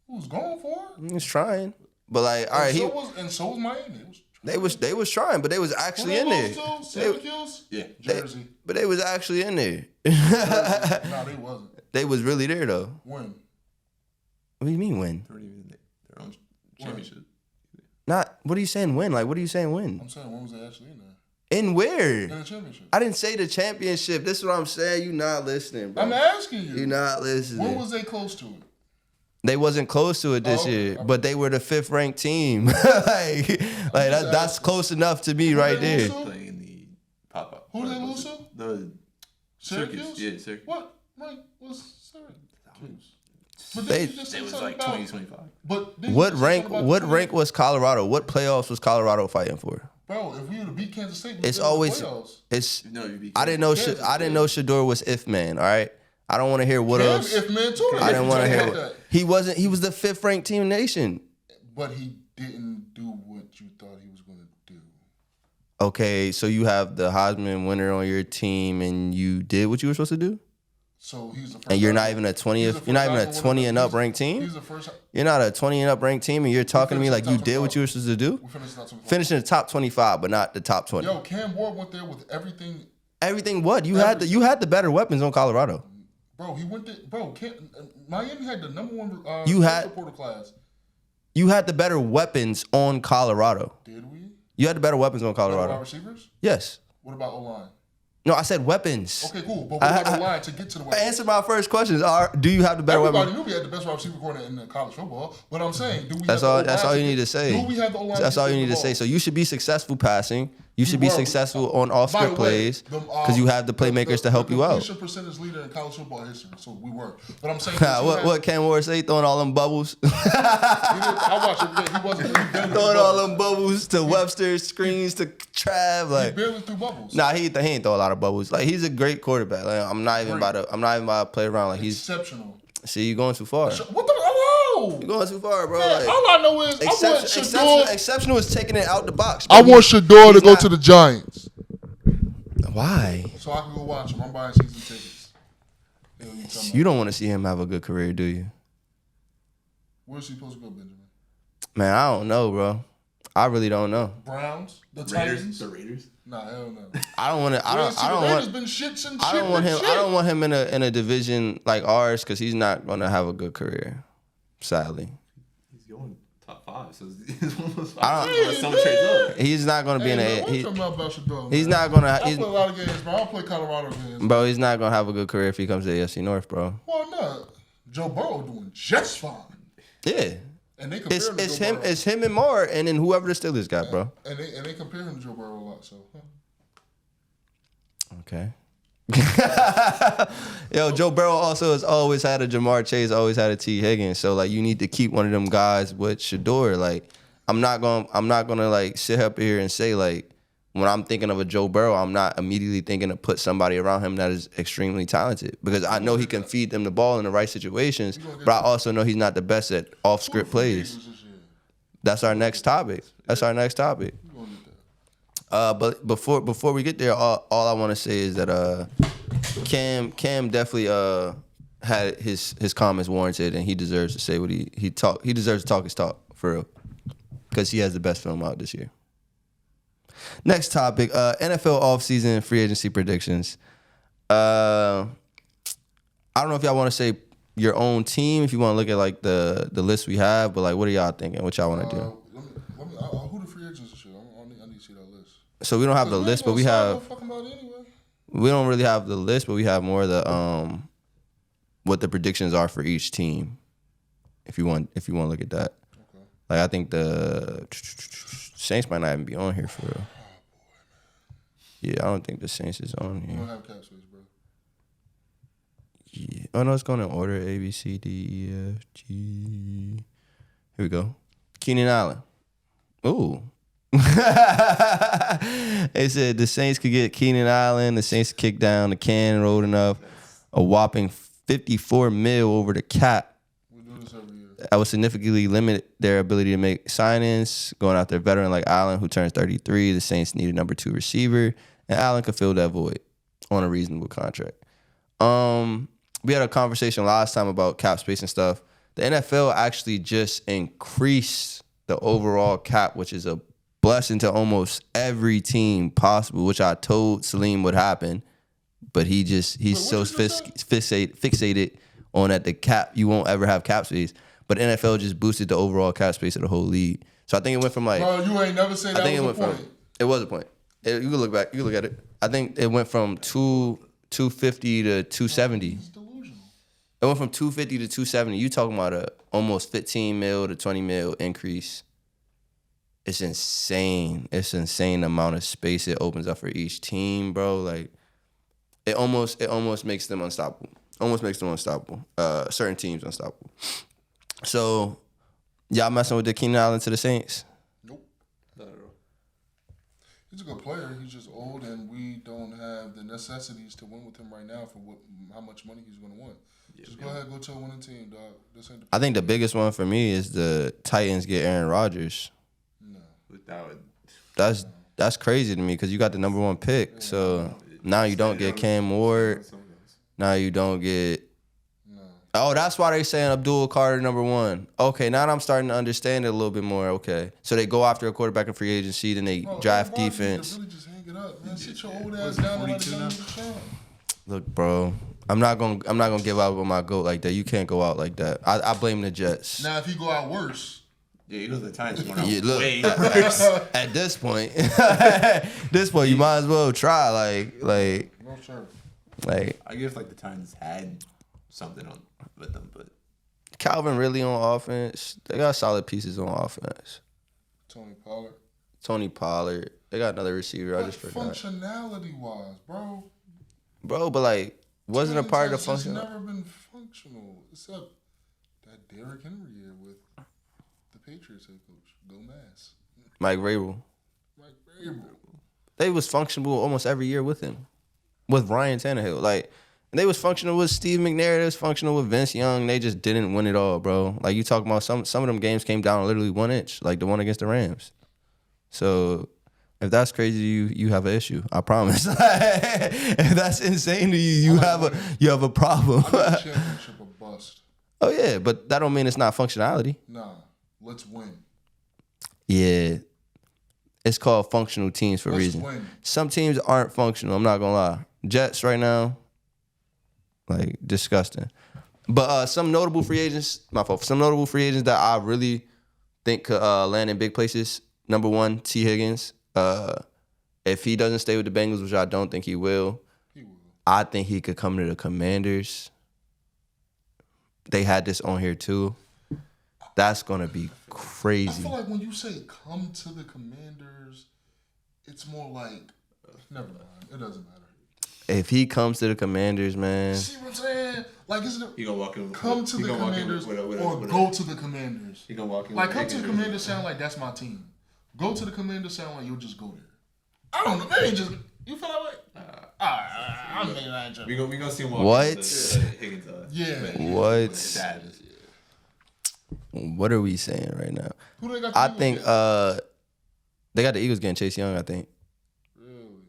Who was going for it? He was trying, but, like, all right, so was Miami. They was trying, but they was actually in there. Syracuse? Yeah. Jersey. But they was actually in there. No, they wasn't. They was really there, though. When? What do you mean when? They weren't even their own championship. Not. What are you saying when? Like, what are you saying when? I'm saying, when was they actually in there? In where? In the championship. I didn't say the championship. This is what I'm saying. You not listening, bro. I'm asking you. You not listening. When was they close to it? They wasn't close to it this year, but they were the 5th ranked team. That's close enough to me right there. Playing in the pop-up. Who did they lose to? The Syracuse? Yeah, Syracuse. What rank was Syracuse? But it was like 2025. What rank was Colorado? What playoffs was Colorado fighting for? Bro, if we would have beat Kansas State, it's always playoffs. I didn't know Shador was if man. All right, I don't want to hear what else. If man too. I didn't want to hear what. He wasn't. He was the 5th ranked team in the nation. But he didn't do what you thought he was going to do. Okay, so you have the Heisman winner on your team, and you did what you were supposed to do. So he's the first. And you're not even a 20th. You're not even a 20 and up ranked team. He's the first. You're not a 20 and up ranked team, and you're talking to me like you did what you were supposed to do. We finished in the top 25. Finishing the top 25, but not the top 20. Yo, Cam Ward went there with everything. Everything what? You had the better weapons on Colorado. Bro, he went there. Bro, Miami had the number one portal class. You had the better weapons on Colorado. Did we? You had the better weapons on Colorado. Wide receivers? Yes. What about O-line? No, I said weapons. Okay, cool. But what about O-line to get to the weapons? Answer my first question. Do you have the better weapons? Everybody knew we had the best wide receiver corner in college football. But I'm saying, do we That's have all. That's all you need to say. Do we have the O-line? That's all you need to say. So you should be successful passing. You should be successful on off-script plays because you have the playmakers to help you out. The percentage leader in college football history, so we were. But I'm saying, what Cam Ward say? Throwing all them bubbles. I watched it. He wasn't throwing all them bubbles to Webster, screens to Trav. Like he barely threw bubbles. Nah, he ain't throw a lot of bubbles. Like he's a great quarterback. Like I'm not even about to play around. Like he's exceptional. See, you going too far. What the? Hello. You're going too far, bro. Man, like, all I know is exceptional is taking it out the box. I want Shador to go to the Giants. Why? So I can go watch him. I'm buying season tickets. You don't want to see him have a good career, do you? Where's he supposed to go, Benjamin? Man, I don't know, bro. I really don't know. Browns, the Raiders, Titans, the Raiders. Nah, hell no. I don't want to. I don't want him in a division like ours because he's not going to have a good career. Sadly, he's going top 5, so he's one of those 5. Some trades up. He's not going to be in a. He's not going to. I play a lot of games, bro. I don't play Colorado games. Bro, he's not going to have a good career if he comes to the AFC North, bro. Why not? Joe Burrow doing just fine. Yeah. And they it's him and Moore, and then whoever the Steelers got, bro. And they compare him to Joe Burrow a lot, so. Okay. Yo, Joe Burrow also has always had a Jamar Chase, always had a T. Higgins. So like, you need to keep one of them guys with Shador. Like, I'm not gonna like sit up here and say like, when I'm thinking of a Joe Burrow, I'm not immediately thinking to put somebody around him that is extremely talented because I know he can feed them the ball in the right situations, but I also know he's not the best at off-script plays. That's our next topic. But before we get there, all I want to say is that Cam definitely had his comments warranted, and he deserves to say what he deserves to talk his talk for real because he has the best film out this year. Next topic, NFL offseason free agency predictions. I don't know if y'all want to say your own team, if you want to look at like the list we have, but like what are y'all thinking? What y'all want to do? Who the free agents and shit? I need to see that list. So we don't have the list, but we have. We don't really have the list, but we have more of the what the predictions are for each team. If you want to look at that, okay. Like I think the Saints might not even be on here for real. Yeah, I don't think the Saints is on here. You don't have cap space, bro. Yeah. Oh no, it's going in order: A, B, C, D, E, F, G. Here we go. Keenan Allen. Ooh. They said the Saints could get Keenan Allen. The Saints kick down the can road enough. A whopping $54 million over the cap. We do this every year. That would significantly limit their ability to make signings. Going out their veteran like Allen, who turns 33, the Saints need a number 2 receiver, and Allen could fill that void on a reasonable contract. We had a conversation last time about cap space and stuff. The NFL actually just increased the overall cap, which is a blessing to almost every team possible, which I told Salim would happen, but he's so fixated on at the cap. You won't ever have cap space, but NFL just boosted the overall cap space of the whole league. So I think it went from like. Bro, you ain't never said that was a point. It was a point. You can look back. You can look at it. I think it went from 250 to 270. It's delusional. It went from 250 to 270. You talking about a almost 15 mil to 20 mil increase. It's insane. It's insane the amount of space it opens up for each team, bro. Like it almost makes them unstoppable. Certain teams unstoppable. So y'all messing with the Keenan Allen to the Saints? Nope. Not at all. He's a good player. He's just old, and we don't have the necessities to win with him right now for how much money he's going to want. Just go ahead, go to a winning team, dog. This ain't I think the biggest one for me is the Titans get Aaron Rodgers. No. That's crazy to me because you got the number 1 pick. So now you don't get Cam Ward. Now you don't get. Oh, that's why they saying Abdul Carter number 1. Okay, now I'm starting to understand it a little bit more. Okay, so they go after a quarterback in free agency, then they draft defense. Really just hang it up, man. Sit your old ass down and let it go. Look, bro, I'm not gonna give up on my GOAT like that. You can't go out like that. I blame the Jets. Now, if you go out worse. Yeah, you know the Titans going out look, way worse. At this point, you might as well try. No, sir. I guess like the Titans had something on with them, but Calvin really on offense. They got solid pieces on offense. Tony Pollard. They got another receiver. I just forgot. Functionality wise, bro. Bro, but like, wasn't a part of the function. It's never been functional except that Derrick Henry year with the Patriots head coach. Go Mass. Mike Vrabel. They was functional almost every year with him. With Ryan Tannehill. Like, they was functional with Steve McNair. They was functional with Vince Young. They just didn't win it all, bro. Like, you talking about some of them games came down literally 1 inch. Like the one against the Rams. So, if that's crazy to you have an issue. I promise. If that's insane to you, you have a problem. I think championship a bust. Oh, yeah. But that don't mean it's not functionality. Nah. Let's win. Yeah. It's called functional teams for a reason. Win. Some teams aren't functional. I'm not going to lie. Jets right now, like, disgusting. But some notable free agents, my fault. Some notable free agents that I really think could land in big places. Number 1, T. Higgins. If he doesn't stay with the Bengals, which I don't think he will, I think he could come to the Commanders. They had this on here too. That's going to be crazy. I feel like when you say come to the Commanders, it's more like, never mind. It doesn't matter. If he comes to the Commanders, man. See what I'm saying? Like, isn't it? He gonna walk in. Come to the Commanders or go to the Commanders. He gonna walk in. Like, come to the Commanders sound like that's my team. Go to the Commanders sound like you'll just go there. I don't know. Maybe just you feel that way. I'm thinking that joke. We gonna see him What? walk Higgins. Yeah. What? What are we saying right now? Who they got? I think they got the Eagles getting Chase Young. I think. Really?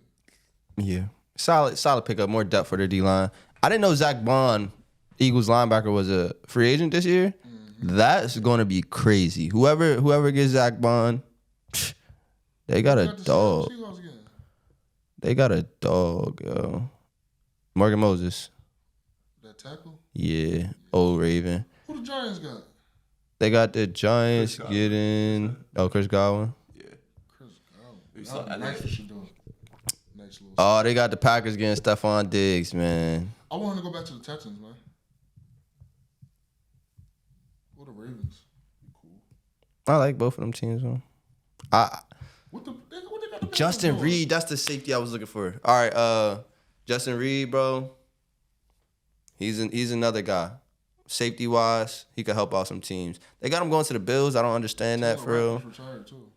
Yeah. Solid pickup. More depth for their D line. I didn't know Zach Bond, Eagles linebacker, was a free agent this year. Mm-hmm. That's going to be crazy. Whoever gets Zach Bond, they got a dog. They got a dog, yo. Morgan Moses. That tackle? Yeah. Old Raven. Who the Giants got? They got the Giants getting Chris Godwin. Yeah. Chris Godwin. Nice what she doing. Nice little. Oh, they got the Packers getting Stephon Diggs, man. I want to go back to the Texans, man. Or the Ravens. Cool. I like both of them teams, man. What they got the Justin Reed, that's the safety I was looking for. All right, Justin Reed, bro. He's another guy. Safety wise, he could help out some teams. They got him going to the Bills. I don't understand that for real. Retired too.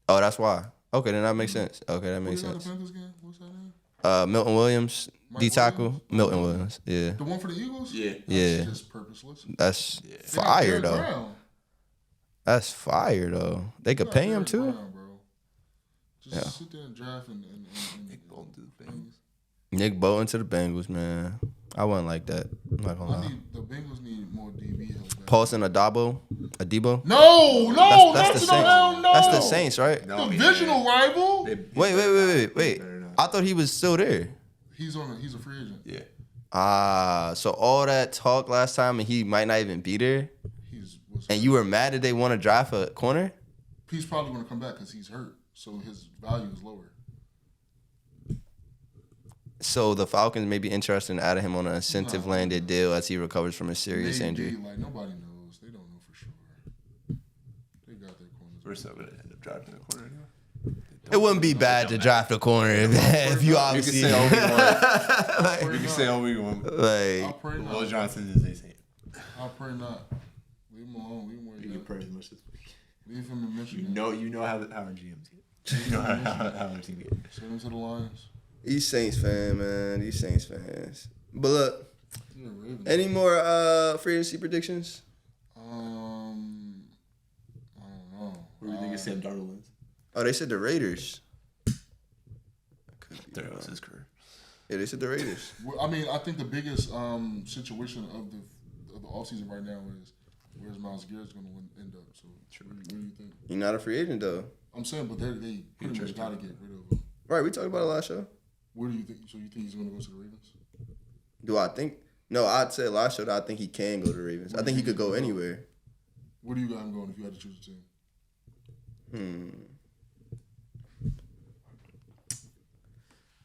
Oh, that's why. Okay, then that makes sense. Okay, that makes sense. What's that name? Milton Williams, D tackle. Williams? Milton Williams. Yeah. The one for the Eagles? Yeah. Yeah. Just purposeless. That's fire though. That's fire though. They could pay him too. Brown, bro. Just sit there and draft and Nick Bolton to the Bengals. Nick Bolton to the Bengals, man. I wasn't like that. I'm not gonna lie. The Bengals need more DB help. Paulson Adebo? No, that's the Saints. no. That's the Saints, right? No, Divisional rival. Wait. I thought he was still there. He's a free agent. Yeah. So all that talk last time and he might not even be there? And you were mad that they want to draft a corner? He's probably going to come back because he's hurt, so his value is lower. So the Falcons may be interested in adding him on an incentive-landed deal as he recovers from a serious injury. Like, nobody knows. They don't know for sure. They got their corners. We're still going to end up drafting a corner anyway. It wouldn't be bad to draft a corner if you obviously... You can say all we want. You can say all we want. I'll pray not. Will Johnson, as they say. I'll pray not. Leave him alone. You can pray as much as we can. Leave him in Michigan. You know how our GMs get. You know how their team get. Send them to the Lions. These Saints fans, man. These Saints fans. But look, Yeah, Ravens. any more free agency predictions? I don't know. What do you think of Sam Darnold wins? Oh, they said the Raiders. There goes his career. Yeah, they said the Raiders. Well, I mean, I think the biggest situation of the offseason right now is where's Myles Garrett going to end up. So, what do you think? You're not a free agent, though. I'm saying, but they pretty much got to get rid of him. Right, we talked about it last show. What do you think? So, you think he's going to go to the Ravens? Do I think? No, I'd say last show that I think he can go to the Ravens. I think he could go anywhere. Where do you got him going if you had to choose a team?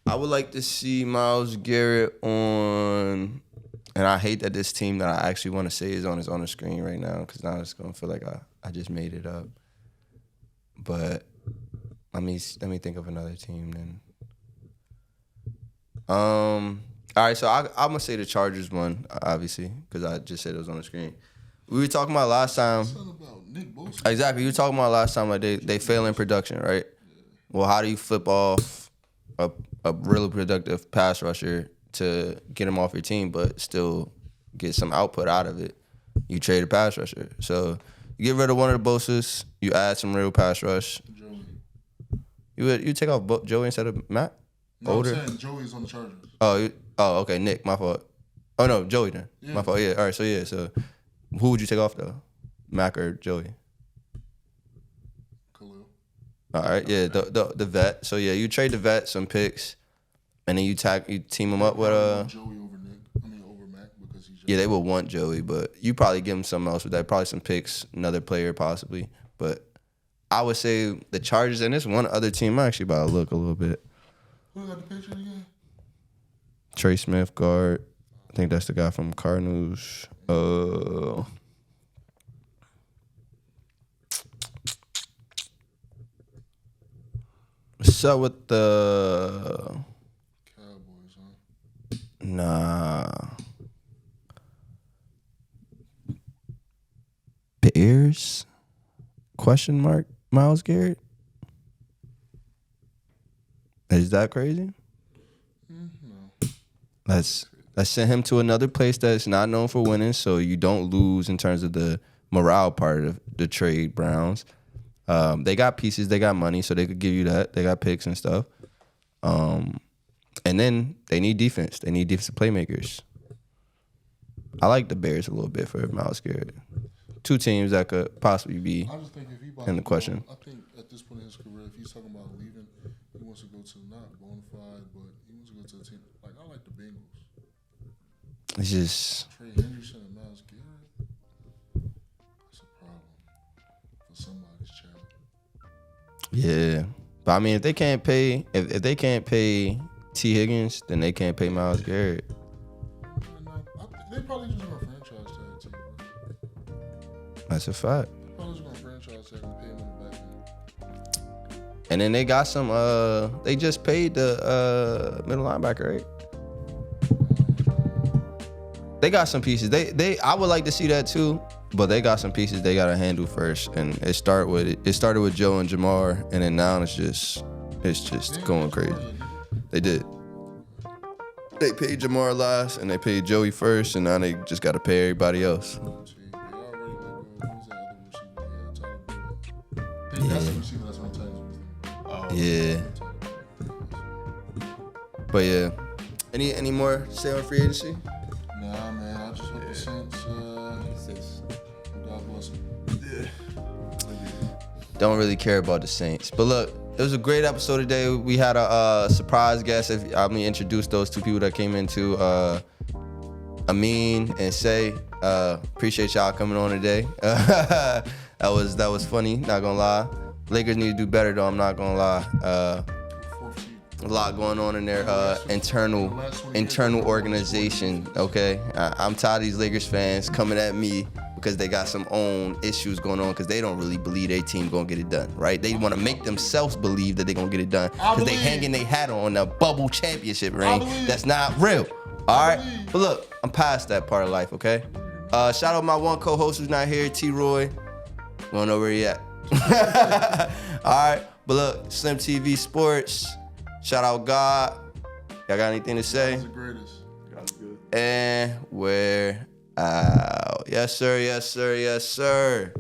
I would like to see Myles Garrett on, and I hate that this team that I actually want to say is on the screen right now because now it's going to feel like I just made it up. But let me think of another team then. All right, so I'm going to say the Chargers won, obviously, because I just said it was on the screen. We were talking about last time. Something about Nick Bosa. Exactly. You were talking about last time, like they fail in production, right? Well, how do you flip off a really productive pass rusher to get him off your team, but still get some output out of it? You trade a pass rusher. So you get rid of one of the Bosas, you add some real pass rush. Joey. You take off Joey instead of Matt? No, Older? I'm saying Joey's on the Chargers. Oh, okay, Nick, my fault. Oh no, Joey then. Yeah. My fault. Yeah. All right. So who would you take off though, Mac or Joey? Khalil. All right. Yeah. The vet. So yeah, you trade the vet, some picks, and then you team him up with Joey over Nick. Over Mac because he's. Yeah, they would want Joey, but you probably give him something else with that. Probably some picks, another player possibly. But I would say the Chargers and this one other team. I'm actually about to look a little bit. Who got the picture again? Trey Smith, guard. I think that's the guy from Cardinals. What's up with the Cowboys, huh? Nah. Bears? Question mark? Myles Garrett? Is that crazy? No. Let's send him to another place that's not known for winning, so you don't lose in terms of the morale part of the trade. Browns, they got pieces, they got money, so they could give you that. They got picks and stuff, and then they need defense. They need defensive playmakers. I like the Bears a little bit for Myles Garrett. Two teams that could possibly be I just think if he in the question. I think at this point in his career, if he's talking about leaving, he wants to go to not bona fide, but he wants to go to a team like I like the Bengals. It's just Trey Henderson and Myles Garrett. That's a problem for somebody's child. yeah. But I mean, if they can't pay, if they can't pay T. Higgins, then they can't pay Myles Garrett. They probably just gonna franchise tag too. Bro. That's a fact. They probably just gonna franchise tag and pay him on the back end. And then they got some. They just paid the middle linebacker, right? They got some pieces. I would like to see that too, but they got some pieces they gotta handle first. And it started with Joe and Jamar, and then now it's just going crazy. They did. They paid Jamar last, and they paid Joey first, and now they just gotta pay everybody else. They already let go. Who's that other receiver? Tyler Boyd. That's the receiver that's on Titans. Yeah. But yeah. Any more say on free agency? Nah, man. I just hope the Saints. God bless them. Don't really care about the Saints. But look, it was a great episode today. We had a surprise guest. I'm gonna introduce those two people that came into Amin and Say. Appreciate y'all coming on today. That was funny. Not gonna lie. Lakers need to do better though. I'm not gonna lie. A lot going on in their internal organization. Okay, I'm tired of these Lakers fans coming at me because they got some own issues going on because they don't really believe their team gonna get it done. Right? They want to make themselves believe that they're gonna get it done because they hanging their hat on a bubble championship ring. That's not real. All right, but look, I'm past that part of life. Okay. Shout out my one co-host who's not here, T. Roy. We don't know where he at. All right. But look, Slmtv Sports. Shout out God. Y'all got anything to say? That's the greatest. And we're out. Yes, sir. Yes, sir. Yes, sir.